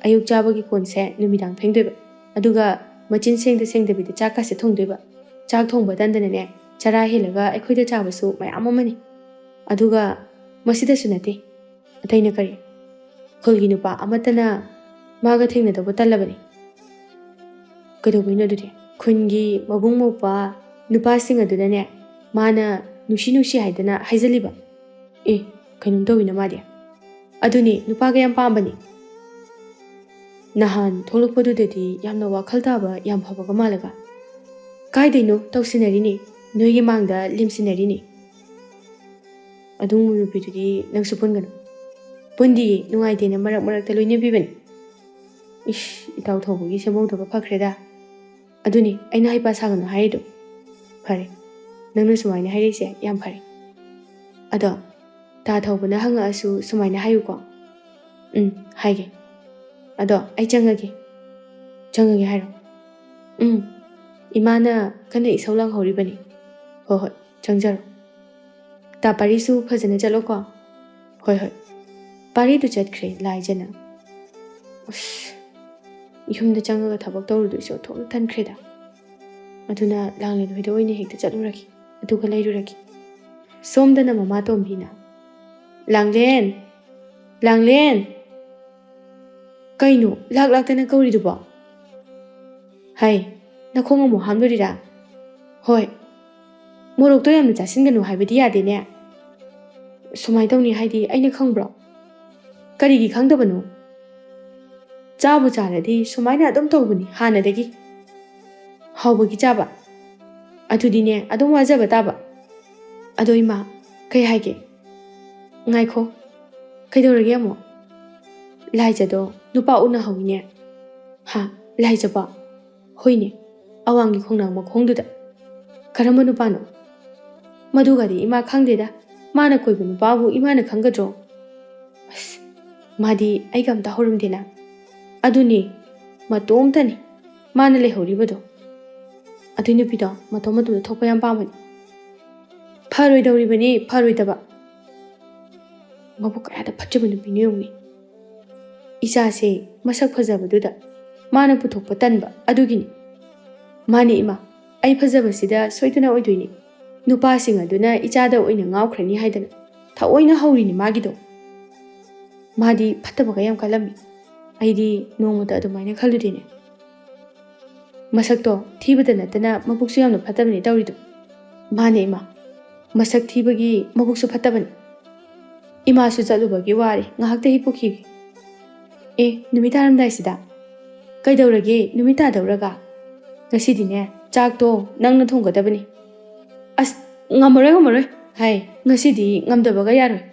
ꯑꯌꯨꯛ ꯆꯥꯕꯒꯤ ꯀꯣꯟꯁꯦ ꯅꯨꯃꯤꯗꯥꯡ ꯐꯦꯡꯗꯣꯏꯕ. ꯑꯗꯨꯒ ꯃꯆꯤꯟ ꯁꯦꯡꯗꯕꯤꯗ ꯆꯥꯛꯀꯁꯦ ꯊꯣꯡꯗꯣꯏꯕ. ꯆꯥꯛ ꯊꯣꯡꯕ ꯇꯟꯗꯅꯅꯦ ꯆꯔꯥ ꯍꯦꯜꯂꯒ ꯑꯩꯈꯣꯏꯗ ꯆꯥꯕꯁꯨ ꯃꯌꯥꯝ ꯑꯃꯅꯤ. ꯑꯗꯨꯒ ꯃꯁꯤꯗꯁꯨ ꯅꯠꯇꯦ. ꯑꯇꯩꯅ ꯀꯔꯤ? ꯈꯨꯜꯒꯤ ꯅꯨꯄꯥ ꯑꯃꯠꯇꯅ ꯃꯥꯒ ꯊꯦꯡꯅꯗꯧꯕ ꯇꯜꯂꯕꯅꯤ. ꯀꯩꯗꯧꯕꯩꯅꯣ ꯑꯗꯨꯗꯤ? ꯈꯨꯟꯒꯤ ꯃꯕꯨꯡ ꯃꯧꯄꯥ ꯅꯨꯄꯥꯁꯤꯡ ꯑꯗꯨꯅꯅꯦ ꯃꯥꯅ ꯅꯨꯡꯁꯤ ꯍꯥꯏꯗꯅ ꯍꯥꯏꯖꯜꯂꯤꯕ. ꯀꯩꯅꯣꯝ ꯇꯧꯋꯤꯅ ꯃꯥꯗꯤ. ꯑꯗꯨꯅꯤ ꯅꯨꯄꯥꯒ ꯌꯥꯝ ꯄꯥꯝꯕꯅꯤ. ꯅꯍꯥꯟ ꯊꯣꯛꯂꯛꯄꯗꯨꯗꯗꯤ ꯌꯥꯝꯅ ꯋꯥꯈꯜ ꯇꯥꯕ ꯌꯥꯝ ꯐꯕꯒ ꯃꯥꯜꯂꯒ. ꯀꯥꯏꯗꯩꯅꯣ ꯇꯧꯁꯤꯟꯅꯔꯤꯅꯤ. ꯅꯣꯏꯒꯤ ꯃꯥꯡꯗ ꯂꯦꯝꯁꯤꯟꯅꯔꯤꯅꯤ. ꯑꯗꯨꯒꯨꯝꯕ ꯅꯨꯄꯤꯗꯨꯗꯤ ꯅꯪꯁꯨ ꯄꯨꯟꯒꯅꯨ. ꯄꯨꯟꯗꯤꯌꯦ, ꯅꯨꯡꯉꯥꯏꯇꯦꯅ ꯃꯔꯛꯇ ꯂꯣꯏꯅꯕꯤꯕꯅꯤ. ꯏꯇꯥꯎ ꯊꯧꯕꯒꯤ ꯁꯦꯝꯍꯧꯗꯕ ꯐꯈ꯭ꯔꯦꯗ. ꯑꯗꯨꯅꯤ ꯑꯩꯅ ꯍꯩꯄꯥ ꯁꯥꯒꯅꯨ ꯍꯥꯏꯔꯤꯗꯣ. ꯐꯔꯦ, ꯅꯪꯅ ꯁꯨꯃꯥꯏꯅ ꯍꯥꯏꯔꯛꯏꯁꯦ ꯌꯥꯝ ꯐꯔꯦ. ꯑꯗꯣ ꯇꯥ ꯊꯧꯕꯅ ꯍꯪꯉꯛꯑꯁꯨ ꯁꯨꯃꯥꯏꯅ ꯍꯥꯏꯌꯨꯀꯣ. ꯍꯥꯏꯒꯦ. ꯑꯗꯣ ꯑꯩ ꯆꯪꯉꯒꯦ. ꯆꯪꯉꯒꯦ ꯍꯥꯏꯔꯣ? ꯏꯃꯥꯅ ꯀꯟꯅ ꯏꯁꯧ ꯂꯥꯡꯍꯧꯔꯤꯕꯅꯤ. ꯍꯣꯏ, ꯆꯪꯖꯔꯣ. ꯇꯥ ꯄꯥꯔꯤꯁꯨ ꯐꯖꯅ ꯆꯠꯂꯣꯀꯣ. ꯍꯣꯏ. ꯄꯥꯔꯤꯗꯨ ꯆꯠꯈ꯭ꯔꯦ ꯂꯥꯏꯖꯅ. ꯌꯨꯝꯗ ꯆꯪꯉꯒ ꯊꯕꯛ ꯇꯧꯔꯨꯗꯣꯏꯁꯨ ꯊꯣꯛꯅ ꯇꯟꯈ꯭ꯔꯦꯗ. ꯑꯗꯨꯅ ꯂꯥꯡꯂꯦꯟ ꯍꯣꯏꯗ ꯑꯣꯏꯅ ꯍꯦꯛꯇ ꯆꯠꯂꯨꯔꯒꯦ. ꯑꯗꯨꯒ ꯂꯩꯔꯨꯔꯒꯦ. ꯁꯣꯝꯗꯅ ꯃꯃꯥ ꯇꯣꯝꯕꯤꯅ, ꯂꯥꯡꯂꯦꯟ! ꯀꯩꯅꯣ ꯂꯥꯛꯇꯅ ꯀꯧꯔꯤꯗꯨꯕꯣ? ꯍꯥꯏ, ꯅꯈꯣꯡ ꯑꯃꯨꯛ ꯍꯥꯝꯗꯣꯔꯤꯔꯥ? ꯍꯣꯏ. ꯃꯣꯔꯣꯛꯇꯣ ꯌꯥꯝꯅ ꯆꯥꯁꯤꯟꯒꯅꯨ ꯍꯥꯏꯕꯗꯤ ꯌꯥꯗꯦꯅꯦ. ꯁꯨꯃꯥꯏꯅ ꯇꯧꯅꯤ ꯍꯥꯏꯗꯤ ꯑꯩꯅ ꯈꯪꯕ꯭ꯔꯣ? ꯀꯔꯤꯒꯤ ꯈꯪꯗꯕꯅꯣ? ꯆꯥꯕꯨ ꯆꯥꯔꯗꯤ ꯁꯨꯃꯥꯏꯅ ꯑꯗꯨꯝ ꯇꯧꯕꯅꯤ ꯍꯥꯟꯅꯗꯒꯤ. ꯍꯥꯎꯕꯒꯤ ꯆꯥꯕ. ꯑꯗꯨꯗꯤꯅꯦ ꯑꯗꯨꯝ ꯋꯥꯖꯕ ꯇꯥꯕ. ꯑꯗꯣ ꯏꯃꯥ, ꯀꯩ ꯍꯥꯏꯒꯦ? ꯉꯥꯏꯈꯣ. ꯀꯩꯗꯧꯔꯒꯦ ꯑꯃꯨꯛ? ꯂꯥꯏꯖꯗꯣ ꯅꯨꯄꯥ ꯎꯅꯍꯧꯋꯤꯅꯦ. ꯂꯥꯏꯖꯕ? ꯍꯣꯏꯅꯦ, ꯑꯋꯥꯡꯒꯤ ꯈꯣꯡꯅꯥꯡ ꯃꯈꯣꯡꯗꯨꯗ. ꯀꯔꯝꯕ ꯅꯨꯄꯥꯅꯣ? ꯃꯗꯨꯒꯗꯤ ꯏꯃꯥ ꯈꯪꯗꯦꯗ. ꯃꯥꯅ ꯀꯣꯏꯕ ꯅꯨꯄꯥꯕꯨ ꯏꯃꯥꯅ ꯈꯪꯒꯗ꯭ꯔꯣ? ꯃꯥꯗꯤ ꯑꯩꯒ ꯑꯝꯇ ꯍꯧꯔꯝꯗꯦꯅ. ꯑꯗꯨꯅꯤ, ꯃꯇꯣꯝꯇꯅꯤ ꯃꯥꯅ ꯂꯩꯍꯧꯔꯤꯕꯗꯣ. ꯑꯗꯨꯏ ꯅꯨꯄꯤꯗꯣ ꯃꯇꯣꯝꯇ ꯊꯣꯛꯄ ꯌꯥꯝ ꯄꯥꯝꯕꯅꯤ. ꯐꯔꯣꯏꯗꯧꯔꯤꯕꯅꯤ, ꯐꯔꯣꯏꯗꯕ. ꯃꯕꯨꯛ ꯀꯌꯥꯗ ꯐꯠꯇ꯭ꯔꯤꯕ ꯅꯨꯄꯤꯅꯣ ꯌꯦꯡꯉꯨꯅꯦ. ꯏꯆꯥꯁꯦ ꯃꯁꯛ ꯐꯖꯕꯗꯨꯗ ꯃꯥꯅ ꯄꯨꯊꯣꯛꯄ ꯇꯟꯕ ꯑꯗꯨꯒꯤꯅꯤ. ꯃꯥꯅꯤ ꯏꯃꯥ, ꯑꯩ ꯐꯖꯕꯁꯤꯗ ꯁꯣꯏꯗꯅ ꯑꯣꯏꯗꯣꯏꯅꯤ. ꯅꯨꯄꯥꯁꯤꯡ ꯑꯗꯨꯅ ꯏꯆꯥꯗ ꯑꯣꯏꯅ ꯉꯥꯎꯈ꯭ꯔꯅꯤ ꯍꯥꯏꯗꯅ ꯊꯑꯣꯏꯅ ꯍꯧꯔꯤꯅꯤ ꯃꯥꯒꯤꯗꯣ. ꯃꯥꯗꯤ ꯐꯠꯇꯕꯒ ꯌꯥꯝ ꯈꯜꯂꯝꯃꯤ. ꯑꯩꯗꯤ ꯅꯣꯡꯃꯇ ꯑꯗꯨꯃꯥꯏꯅ ꯈꯜꯂꯨꯗꯦꯅꯦ. ꯃꯁꯛꯇꯣ ꯊꯤꯕꯗ ꯅꯠꯇꯅ ꯃꯕꯨꯛꯁꯨ ꯌꯥꯝꯅ ꯐꯠꯇꯕꯅꯤ ꯇꯧꯔꯤꯗꯣ. ꯃꯥꯅꯦ ꯏꯃꯥ, ꯃꯁꯛ ꯊꯤꯕꯒꯤ ꯃꯕꯨꯛꯁꯨ ꯐꯠꯇꯕꯅꯤ. ꯏꯃꯥꯁꯨ ꯆꯠꯂꯨꯕꯒꯤ ꯋꯥꯔꯦ, ꯉꯥꯏꯍꯥꯛꯇ ꯍꯤꯞꯄꯨꯈꯤꯒꯦ. ꯅꯨꯃꯤꯠ ꯇꯥꯔꯝꯗꯥꯏꯁꯤꯗ? ꯀꯩꯗꯧꯔꯒꯦ ꯅꯨꯃꯤꯠ ꯇꯥꯗꯧꯔꯒ? ꯉꯁꯤꯗꯤꯅꯦ ꯆꯥꯛꯇꯣ ꯅꯪꯅ ꯊꯣꯡꯒꯗꯕꯅꯤ. ꯉꯝꯃꯔꯣꯏ. ꯉꯁꯤꯗꯤ ꯉꯝꯗꯕꯒ ꯌꯥꯔꯣꯏ.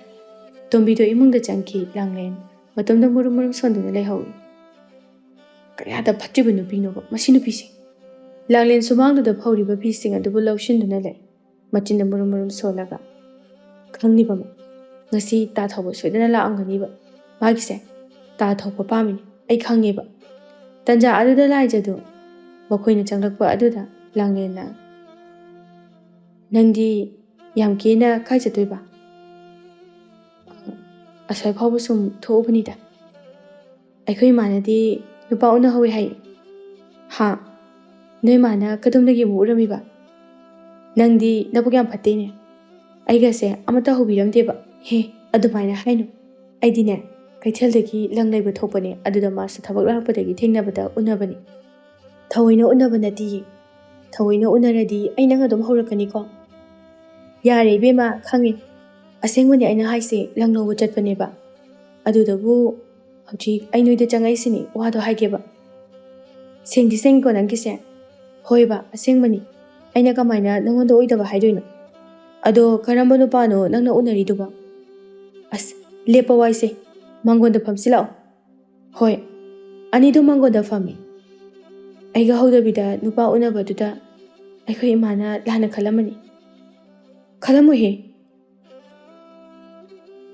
ꯇꯣꯝꯕꯤꯗꯣ ꯏꯃꯨꯡꯗ ꯆꯪꯈꯤ. ꯂꯥꯡꯂꯦꯟ ꯃꯇꯣꯝꯗ ꯃꯨꯔꯨꯝ ꯁꯣꯟꯗꯨꯅ ꯂꯩꯍꯧꯏ. ꯀꯌꯥꯗ ꯐꯠꯇ꯭ꯔꯤꯕ ꯅꯨꯄꯤꯅꯣꯕ ꯃꯁꯤ ꯅꯨꯄꯤꯁꯦ. ꯂꯥꯡꯂꯦꯟ ꯁꯨꯃꯥꯡꯗꯨꯗ ꯐꯧꯔꯤꯕ ꯐꯤꯁꯤꯡ ꯑꯗꯨꯕꯨ ꯂꯧꯁꯤꯟꯗꯨꯅ ꯂꯩ, ꯃꯆꯤꯟꯗ ꯃꯨꯔꯨꯝ ꯁꯣꯜꯂꯒ. ꯈꯪꯅꯤꯕ ꯃꯥ, ꯉꯁꯤ ꯇꯥ ꯊꯧꯕ ꯁꯣꯏꯗꯅ ꯂꯥꯛꯑꯝꯒꯅꯤꯕ. ꯃꯥꯒꯤꯁꯦ ꯇꯥ ꯊꯧꯕ ꯄꯥꯝꯃꯤꯅꯤ, ꯑꯩ ꯈꯪꯉꯦꯕ. ꯇꯟꯖꯥ ꯑꯗꯨꯗ ꯂꯥꯏꯖꯗꯣ ꯃꯈꯣꯏꯅ ꯆꯪꯂꯛꯄ ꯑꯗꯨꯗ ꯂꯥꯡꯂꯦꯟꯅ, ꯅꯪꯗꯤ ꯌꯥꯝ ꯀꯦꯅ ꯀꯥꯏ ꯆꯠꯇꯣꯏꯕ? ꯑꯁ꯭ꯋꯥꯏ ꯐꯥꯎꯕ ꯁꯨꯝ ꯊꯣꯛꯎꯕꯅꯤꯗ. ꯑꯩꯈꯣꯏ ꯏꯃꯥꯅꯗꯤ ꯅꯨꯄꯥ ꯎꯅꯍꯧꯋꯦ ꯍꯥꯏ. ꯅꯣꯏ ꯃꯥꯅ ꯀꯗꯣꯝꯗꯒꯤ ꯑꯃꯨꯛ ꯎꯔꯝꯃꯤꯕ? ꯅꯪꯗꯤ ꯅꯕꯨꯛ ꯌꯥꯝ ꯐꯠꯇꯦꯅꯦ. ꯑꯩꯒꯁꯦ ꯑꯃꯠꯇ ꯍꯧꯕꯤꯔꯝꯗꯦꯕ. ꯑꯗꯨꯃꯥꯏꯅ ꯍꯥꯏꯅꯨ. ꯑꯩꯗꯤꯅꯦ ꯀꯩꯊꯦꯜꯗꯒꯤ ꯂꯪ ꯂꯩꯕ ꯊꯣꯛꯄꯅꯦ. ꯑꯗꯨꯗ ꯃꯥꯁꯨ ꯊꯕꯛ ꯂꯥꯛꯄꯗꯒꯤ ꯊꯦꯡꯅꯕꯗ ꯎꯅꯕꯅꯤ. ꯊꯑꯣꯏꯅ ꯎꯅꯕ ꯅꯠꯇꯤꯌꯦ. ꯊꯑꯣꯏꯅ ꯎꯅꯔꯗꯤ ꯑꯩ ꯅꯪ ꯑꯗꯨꯝ ꯍꯧꯔꯛꯀꯅꯤꯀꯣ. ꯌꯥꯔꯦ ꯏꯕꯦꯝꯃ, ꯈꯪꯉꯦ. ꯑꯁꯦꯡꯕꯅꯤ ꯑꯩꯅ ꯍꯥꯏꯁꯦ ꯂꯪ ꯂꯧꯕ ꯆꯠꯄꯅꯦꯕ. ꯑꯗꯨꯗꯕꯨ ꯍꯧꯖꯤꯛ ꯑꯩ ꯅꯣꯏꯗ ꯆꯪꯉꯛꯏꯁꯤꯅꯤ ꯋꯥꯗꯣ ꯍꯥꯏꯒꯦꯕ. ꯁꯦꯡꯗꯤ ꯁꯦꯡꯀꯣ ꯅꯪꯒꯤꯁꯦ? ꯍꯣꯏꯕ, ꯑꯁꯦꯡꯕꯅꯤ. ꯑꯩꯅ ꯀꯃꯥꯏꯅ ꯅꯪꯉꯣꯟꯗ ꯑꯣꯏꯗꯕ ꯍꯥꯏꯗꯣꯏꯅꯣ? ꯑꯗꯣ ꯀꯔꯝꯕ ꯅꯨꯄꯥꯅꯣ ꯅꯪꯅ ꯎꯅꯔꯤꯗꯨꯕꯣ? ꯂꯦꯞꯄ ꯋꯥꯏꯁꯦ. ꯃꯥꯡꯒꯣꯟꯗ ꯐꯝꯁꯤꯜꯂꯛꯑꯣ. ꯍꯣꯏ, ꯑꯅꯤꯗꯨ ꯃꯥꯡꯒꯣꯟꯗ ꯐꯝꯃꯤ. ꯑꯩꯒ ꯍꯧꯗꯕꯤꯗ ꯅꯨꯄꯥ ꯎꯅꯕꯗꯨꯗ ꯑꯩꯈꯣꯏ ꯏꯃꯥꯅ ꯂꯥꯟꯅ ꯈꯜꯂꯝꯃꯅꯤ. ꯈꯜꯂꯝꯃꯣꯏꯍꯦ.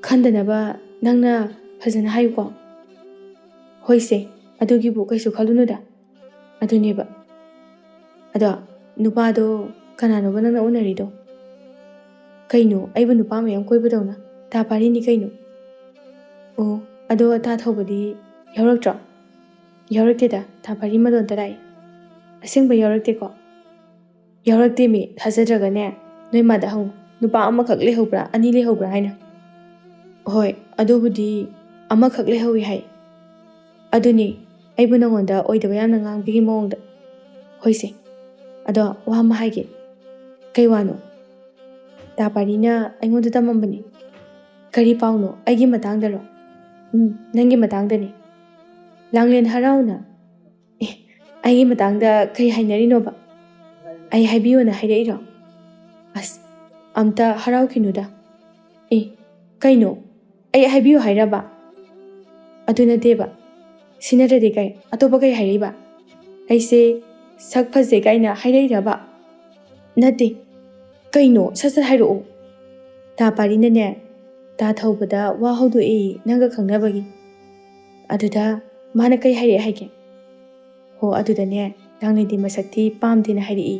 ꯈꯟꯗꯅꯕ ꯅꯪꯅ ꯐꯖꯅ ꯍꯥꯏꯌꯨꯀꯣ. ꯍꯣꯏꯁꯦ, ꯑꯗꯨꯒꯤꯕꯨ ꯀꯩꯁꯨ ꯈꯜꯂꯨꯅꯨꯗ. ꯑꯗꯨꯅꯦꯕ, ꯑꯗꯣ ꯅꯨꯄꯥꯗꯣ ꯀꯅꯥꯅꯣꯕ ꯅꯪꯅ ꯎꯅꯔꯤꯗꯣ? ꯀꯩꯅꯣ ꯑꯩꯕꯨ ꯅꯨꯄꯥ ꯃꯌꯥꯝ ꯀꯣꯏꯕꯗꯧꯅ? ꯇꯥ ꯄꯥꯔꯤꯅꯤ ꯀꯩꯅꯣ? ꯑꯣ ꯑꯗꯣ ꯇꯥ ꯊꯧꯕꯗꯤ ꯌꯥꯎꯔꯛꯇ꯭ꯔꯣ? ꯌꯥꯎꯔꯛꯇꯦꯗ, ꯊꯥ ꯄꯥꯔꯤ ꯃꯇꯣꯟꯇ ꯂꯥꯛꯏ꯫ ꯑꯁꯦꯡꯕ ꯌꯥꯎꯔꯛꯇꯦꯀꯣ? ꯌꯥꯎꯔꯛꯇꯦꯃꯤ, ꯊꯥꯖꯗ꯭ꯔꯒꯅꯦ ꯅꯣꯏ ꯃꯥꯗ ꯍꯪꯉꯨ, ꯅꯨꯄꯥ ꯑꯃꯈꯛ ꯂꯩꯍꯧꯕ꯭ꯔꯥ ꯑꯅꯤ ꯂꯩꯍꯧꯕ꯭ꯔꯥ ꯍꯥꯏꯅ꯫ ꯍꯣꯏ ꯑꯗꯨꯕꯨꯗꯤ ꯑꯃꯈꯛ ꯂꯩꯍꯧꯏ ꯍꯥꯏ꯫ ꯑꯗꯨꯅꯤ ꯑꯩꯕꯨ ꯅꯉꯣꯟꯗ ꯑꯣꯏꯗꯕ ꯌꯥꯝꯅ ꯉꯥꯡꯕꯤꯒꯤ ꯃꯑꯣꯡꯗ꯫ ꯍꯣꯏꯁꯦ, ꯑꯗꯣ ꯋꯥ ꯑꯃ ꯍꯥꯏꯒꯦ꯫ ꯀꯩ ꯋꯥꯅꯣ? ꯇꯥ ꯄꯥꯔꯤꯅ ꯑꯩꯉꯣꯟꯗ ꯇꯝꯃꯝꯕꯅꯤ꯫ ꯀꯔꯤ ꯄꯥꯎꯅꯣ? ꯑꯩꯒꯤ ꯃꯇꯥꯡꯗꯔꯣ? ꯅꯪꯒꯤ ꯃꯇꯥꯡꯗꯅꯤ꯫ ꯂꯥꯡꯂꯦꯟ ꯍꯔꯥꯎꯅ ꯑꯩꯒꯤ ꯃꯇꯥꯡꯗ ꯀꯩ ꯍꯥꯏꯅꯔꯤꯅꯣꯕ? ꯑꯩ ꯍꯥꯏꯕꯤꯌꯣꯅ ꯍꯥꯏꯔꯛꯏꯔꯣ? ꯑꯁ ꯑꯝꯇ ꯍꯔꯥꯎꯈꯤꯅꯨꯗ꯫ ꯀꯩꯅꯣ ꯑꯩ ꯍꯥꯏꯕꯤꯌꯨ ꯍꯥꯏꯔꯕ? ꯑꯗꯨ ꯅꯠꯇꯦꯕ, ꯁꯤ ꯅꯠꯇ꯭ꯔꯗꯤ ꯀꯩ ꯑꯇꯣꯞꯄ ꯀꯩ ꯍꯥꯏꯔꯛꯏꯕ? ꯑꯩꯁꯦ ꯁꯛ ꯐꯖꯩ ꯀꯥꯏꯅ ꯍꯥꯏꯔꯛꯏꯔꯕ? ꯅꯠꯇꯦ, ꯀꯩꯅꯣ ꯁꯠ ꯁꯠ ꯍꯥꯏꯔꯛꯑꯣ꯫ ꯇꯥ ꯄꯥꯔꯤꯅꯅꯦ ꯇꯥ ꯊꯧꯕꯗ ꯋꯥ ꯍꯧꯗꯣꯛꯏ ꯅꯪꯒ ꯈꯪꯅꯕꯒꯤ꯫ ꯑꯗꯨꯗ ꯃꯥꯅ ꯀꯩ ꯍꯥꯏꯔꯛꯑꯦ ꯍꯥꯏꯒꯦ? ꯍꯣ ꯑꯗꯨꯗꯅꯦ ꯂꯥꯡꯂꯦꯟꯗꯤ ꯃꯁꯛꯇꯤ ꯄꯥꯝꯗꯦꯅ ꯍꯥꯏꯔꯛꯏ꯫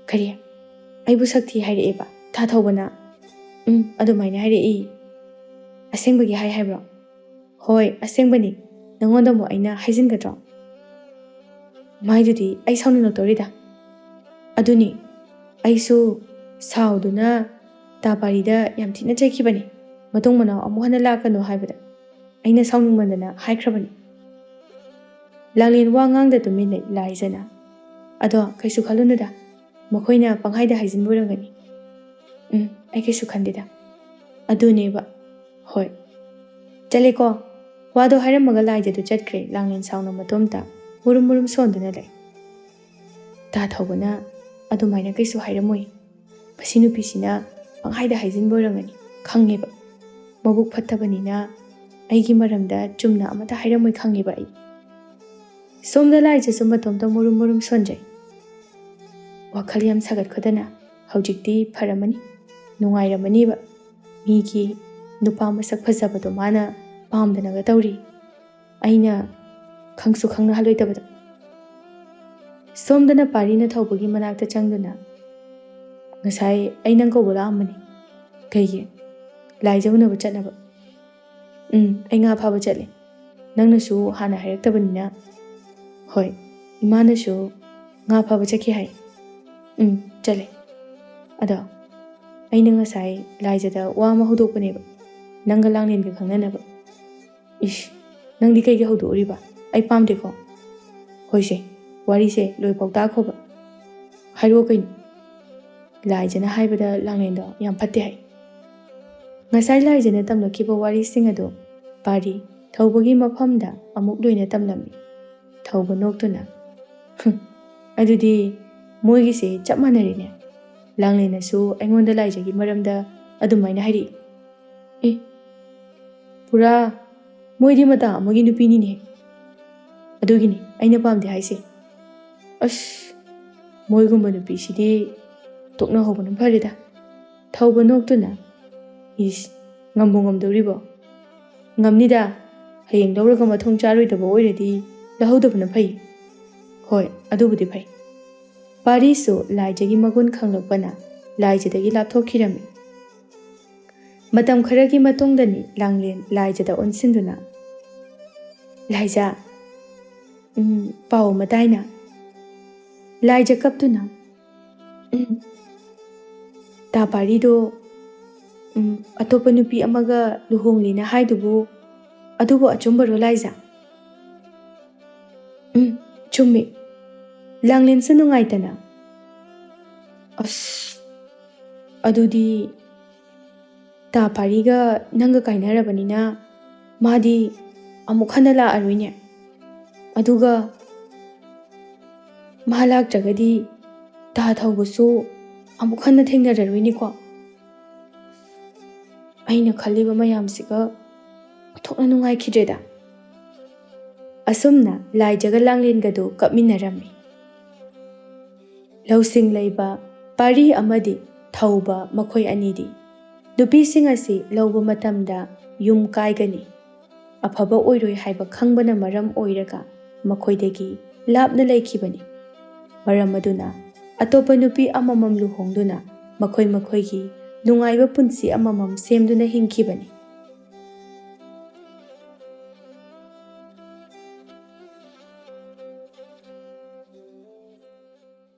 ꯀꯔꯤ? ꯑꯩꯕꯨ ꯁꯛꯊꯤ ꯍꯥꯏꯔꯛꯑꯦꯕ ꯊꯥ ꯊꯧꯕꯅ? ꯑꯗꯨꯃꯥꯏꯅ ꯍꯥꯏꯔꯛꯏ꯫ ꯑꯁꯦꯡꯕꯒꯤ ꯍꯥꯏꯕ꯭ꯔꯣ? ꯍꯣꯏ ꯑꯁꯦꯡꯕꯅꯤ, ꯅꯪꯉꯣꯟꯗ ꯑꯃꯨꯛ ꯑꯩꯅ ꯍꯥꯏꯖꯤꯟꯒꯗ꯭ꯔꯣ? ꯃꯥꯏꯗꯨꯗꯤ ꯑꯩ ꯁꯥꯎꯅꯤꯡꯂꯛꯇꯧꯔꯤꯗ꯫ ꯑꯗꯨꯅꯤ ꯑꯩꯁꯨ ꯁꯥꯎꯗꯨꯅ ꯇꯥ ꯄꯥꯔꯤꯗ ꯌꯥꯝ ꯊꯤꯅ ꯆꯩꯈꯤꯕꯅꯤ, ꯃꯇꯨꯡ ꯃꯅꯥꯎ ꯑꯃꯨꯛ ꯍꯟꯅ ꯂꯥꯛꯀꯅꯨ ꯍꯥꯏꯕꯗ ꯑꯩꯅ ꯁꯥꯎꯅꯤꯡꯃꯟꯗꯅ ꯍꯥꯏꯈ꯭ꯔꯕꯅꯤ꯫ ꯂꯥꯡꯂꯦꯟ ꯋꯥ ꯉꯥꯡꯗ ꯇꯨꯃꯤꯟꯅꯩ ꯂꯥꯏꯖꯅ꯫ ꯑꯗꯣ ꯀꯩꯁꯨ ꯈꯜꯂꯨꯅꯨꯗ, ꯃꯈꯣꯏꯅ ꯄꯪꯍꯥꯏꯗ ꯍꯥꯏꯖꯤꯟꯕ ꯑꯣꯏꯔꯝꯒꯅꯤ꯫ ꯑꯩ ꯀꯩꯁꯨ ꯈꯟꯗꯦꯗ꯫ ꯑꯗꯨꯅꯦꯕ, ꯍꯣꯏ ꯆꯠꯂꯦꯀꯣ꯫ ꯋꯥꯗꯣ ꯍꯥꯏꯔꯝꯃꯒ ꯂꯥꯏꯖꯗꯨ ꯆꯠꯈ꯭ꯔꯦ꯫ ꯂꯥꯡꯂꯦꯟ ꯁꯥꯎꯅ ꯃꯇꯣꯝꯇ ꯃꯨꯔꯨꯝ ꯃꯨꯔꯨꯝ ꯁꯣꯟꯗꯨꯅ ꯂꯩ꯫ ꯇꯥ ꯊꯧꯕꯅ ꯑꯗꯨꯃꯥꯏꯅ ꯀꯩꯁꯨ ꯍꯥꯏꯔꯝꯃꯣꯏ, ꯃꯁꯤ ꯅꯨꯄꯤꯁꯤꯅ ꯄꯪꯍꯥꯏꯗ ꯍꯥꯏꯖꯤꯟꯕ ꯑꯣꯏꯔꯝꯒꯅꯤ, ꯈꯪꯉꯦꯕ ꯃꯕꯨꯛ ꯐꯠꯇꯕꯅꯤꯅ ꯑꯩꯒꯤ ꯃꯔꯝꯗ ꯆꯨꯝꯅ ꯑꯃꯇ ꯍꯥꯏꯔꯝꯃꯣꯏ ꯈꯪꯉꯦꯕ ꯑꯩ꯫ ꯁꯣꯝꯗ ꯂꯥꯏꯖꯁꯨ ꯃꯇꯣꯝꯇ ꯃꯨꯔꯨꯝ ꯃꯨꯔꯨꯝ ꯁꯣꯟꯖꯩ꯫ ꯋꯥꯈꯜ ꯌꯥꯝ ꯁꯥꯒꯠꯈꯗꯅ ꯍꯧꯖꯤꯛꯇꯤ ꯐꯔꯝꯃꯅꯤ, ꯅꯨꯡꯉꯥꯏꯔꯝꯃꯅꯤꯕ꯫ ꯃꯤꯒꯤ ꯅꯨꯄꯥ ꯃꯁꯛ ꯐꯖꯕꯗꯣ ꯃꯥꯅ ꯄꯥꯝꯗꯅꯒ ꯇꯧꯔꯤ, ꯑꯩꯅ ꯈꯪꯁꯨ ꯈꯪꯅꯍꯜꯂꯣꯏꯗꯕꯗ꯫ ꯁꯣꯝꯗꯅ ꯄꯥꯔꯤꯅ ꯊꯧꯕꯒꯤ ꯃꯅꯥꯛꯇ ꯆꯪꯗꯨꯅ, ꯉꯁꯥꯏ ꯑꯩ ꯅꯪ ꯀꯧꯕ ꯂꯥꯛꯑꯝꯕꯅꯤ꯫ ꯀꯩꯒꯤ? ꯂꯥꯏꯖ ꯎꯅꯕ ꯆꯠꯅꯕ? ꯑꯩ ꯉꯥ ꯐꯥꯕ ꯆꯠꯂꯦ, ꯅꯪꯅꯁꯨ ꯍꯥꯟꯅ ꯍꯥꯏꯔꯛꯇꯕꯅꯤꯅ꯫ ꯍꯣꯏ ꯏꯃꯥꯅꯁꯨ ꯉꯥ ꯐꯥꯕ ꯆꯠꯈꯤ ꯍꯥꯏ꯫ ꯆꯠꯂꯦ꯫ ꯑꯗꯣ ꯑꯩꯅ ꯉꯁꯥꯏ ꯂꯥꯏꯖꯗ ꯋꯥ ꯑꯃ ꯍꯧꯗꯣꯛꯄꯅꯦꯕ, ꯅꯪꯒ ꯂꯥꯡꯂꯦꯟꯒ ꯈꯪꯅꯅꯕ꯫ ꯅꯪꯗꯤ ꯀꯩꯒꯤ ꯍꯧꯗꯣꯛꯎꯔꯤꯕ? ꯑꯩ ꯄꯥꯝꯗꯦꯀꯣ꯫ ꯍꯣꯏꯁꯦ, ꯋꯥꯔꯤꯁꯦ ꯂꯣꯏꯐꯥꯎ ꯇꯥꯈꯣꯕ꯫ ꯍꯥꯏꯔꯛꯑꯣ ꯀꯩꯅꯣ? ꯂꯥꯏꯖꯅ ꯍꯥꯏꯕꯗ ꯂꯥꯡꯂꯦꯟꯗꯣ ꯌꯥꯝ ꯐꯠꯇꯦ ꯍꯥꯏ꯫ ꯉꯁꯥꯏ ꯂꯥꯏꯖꯅ ꯇꯝꯂꯛꯈꯤꯕ ꯋꯥꯔꯤꯁꯤꯡ ꯑꯗꯣ ꯄꯥꯔꯤ ꯊꯧꯕꯒꯤ ꯃꯐꯝꯗ ꯑꯃꯨꯛ ꯂꯣꯏꯅ ꯇꯝꯂꯝꯃꯤ꯫ ꯊꯧꯕ ꯅꯣꯛꯇꯨꯅ, ꯑꯗꯨꯗꯤ ꯃꯣꯏꯒꯤꯁꯦ ꯆꯞ ꯃꯥꯟꯅꯔꯤꯅꯦ꯫ ꯂꯥꯡꯂꯦꯟꯅꯁꯨ ꯑꯩꯉꯣꯟꯗ ꯂꯥꯏꯖꯒꯤ ꯃꯔꯝꯗ ꯑꯗꯨꯃꯥꯏꯅ ꯍꯥꯏꯔꯛꯏ꯫ ꯄꯨꯔꯥ ꯃꯣꯏꯗꯤ ꯃꯇꯥ ꯑꯃꯒꯤ ꯅꯨꯄꯤꯅꯤꯅꯦ꯫ ꯑꯗꯨꯒꯤꯅꯤ ꯑꯩꯅ ꯄꯥꯝꯗꯦ ꯍꯥꯏꯁꯦ꯫ ꯑꯁ ꯃꯣꯏꯒꯨꯝꯕ ꯅꯨꯄꯤꯁꯤꯗꯤ ꯇꯣꯛꯅꯍꯧꯕꯅ ꯐꯔꯦꯗ꯫ ꯊꯧꯕ ꯅꯣꯛꯇꯨꯅ, ꯉꯝꯕꯨ ꯉꯝꯗꯧꯔꯤꯕꯣ? ꯉꯝꯅꯤꯗ, ꯍꯌꯦꯡ ꯂꯧꯔꯒ ꯃꯊꯣꯡ ꯆꯥꯔꯣꯏꯗꯕ ꯑꯣꯏꯔꯗꯤ ꯂꯧꯍꯧꯗꯕꯅ ꯐꯩ꯫ ꯍꯣꯏ ꯑꯗꯨꯕꯨꯗꯤ ꯐꯩ꯫ ꯄꯥꯔꯤꯁꯨ ꯂꯥꯏꯖꯒꯤ ꯃꯒꯨꯟ ꯈꯪꯂꯛꯄꯅ ꯂꯥꯏꯖꯗꯒꯤ ꯂꯥꯞꯊꯣꯛꯈꯤꯔꯝꯃꯤ꯫ ꯃꯇꯝ ꯈꯔꯒꯤ ꯃꯇꯨꯡꯗꯅꯤ ꯂꯥꯡꯂꯦꯟ ꯂꯥꯏꯖꯗ ꯑꯣꯟꯁꯤꯟꯗꯨꯅ, ꯂꯥꯏꯖ, ꯄꯥꯎ ꯑꯃ ꯇꯥꯏꯅ? ꯂꯥꯏꯖ ꯀꯞꯇꯨꯅ, ꯇꯥ ꯄꯥꯔꯤꯗꯣ ꯑꯇꯣꯞꯄ ꯅꯨꯄꯤ ꯑꯃꯒ ꯂꯨꯍꯣꯡꯂꯦꯅ ꯍꯥꯏꯗꯨꯕꯨ ꯑꯗꯨꯕꯨ ꯑꯆꯨꯝꯕꯔꯣ ꯂꯥꯏꯖ? ꯆꯨꯝꯃꯤ꯫ ꯂꯥꯡꯂꯦꯟꯁꯨ ꯅꯨꯡꯉꯥꯏꯇꯅ, ꯑꯁ ꯑꯗꯨꯗꯤ ꯇꯥ ꯄꯥꯔꯤꯒ ꯅꯪꯒ ꯀꯥꯏꯅꯔꯕꯅꯤꯅ ꯃꯥꯗꯤ ꯑꯃꯨꯛ ꯍꯟꯅ ꯂꯥꯛꯑꯔꯣꯏꯅꯦ꯫ ꯑꯗꯨꯒ ꯃꯥ ꯂꯥꯛꯇ꯭ꯔꯒꯗꯤ ꯇꯥ ꯊꯧꯕꯁꯨ ꯑꯃꯨꯛ ꯍꯟꯅ ꯊꯦꯡꯅꯔꯔꯣꯏꯅꯤꯀꯣ꯫ ꯑꯩꯅ ꯈꯜꯂꯤꯕ ꯃꯌꯥꯝꯁꯤꯒ ꯑꯣꯟꯊꯣꯛꯅ ꯅꯨꯡꯉꯥꯏꯈꯤꯗ꯭ꯔꯦꯗ꯫ ꯑꯁꯨꯝꯅ ꯂꯥꯏꯖꯒ ꯂꯥꯡꯂꯦꯟꯒꯗꯨ ꯀꯞꯃꯤꯟꯅꯔꯝꯃꯤ꯫ ꯂꯧꯁꯤꯡ ꯂꯩꯕ ꯄꯥꯔꯤ ꯑꯃꯗꯤ ꯊꯧꯕ ꯃꯈꯣꯏ ꯑꯅꯤꯗꯤ ꯅꯨꯄꯤꯁꯤꯡ ꯑꯁꯤ ꯂꯧꯕ ꯃꯇꯝꯗ ꯌꯨꯝ ꯀꯥꯏꯒꯅꯤ, ꯑꯐꯕ ꯑꯣꯏꯔꯣꯏ ꯍꯥꯏꯕ ꯈꯪꯕꯅ ꯃꯔꯝ ꯑꯣꯏꯔꯒ ꯃꯈꯣꯏꯗꯒꯤ ꯂꯥꯞꯅ ꯂꯩꯈꯤꯕꯅꯤ꯫ ꯃꯔꯝ ꯑꯗꯨꯅ ꯑꯇꯣꯞꯄ ꯅꯨꯄꯤ ꯑꯃꯃꯝ ꯂꯨꯍꯣꯡꯗꯨꯅ ꯃꯈꯣꯏ ꯃꯈꯣꯏꯒꯤ ꯅꯨꯡꯉꯥꯏꯕ ꯄꯨꯟꯁꯤ ꯑꯃꯃꯝ ꯁꯦꯝꯗꯨꯅ ꯍꯤꯡꯈꯤꯕꯅꯤ꯫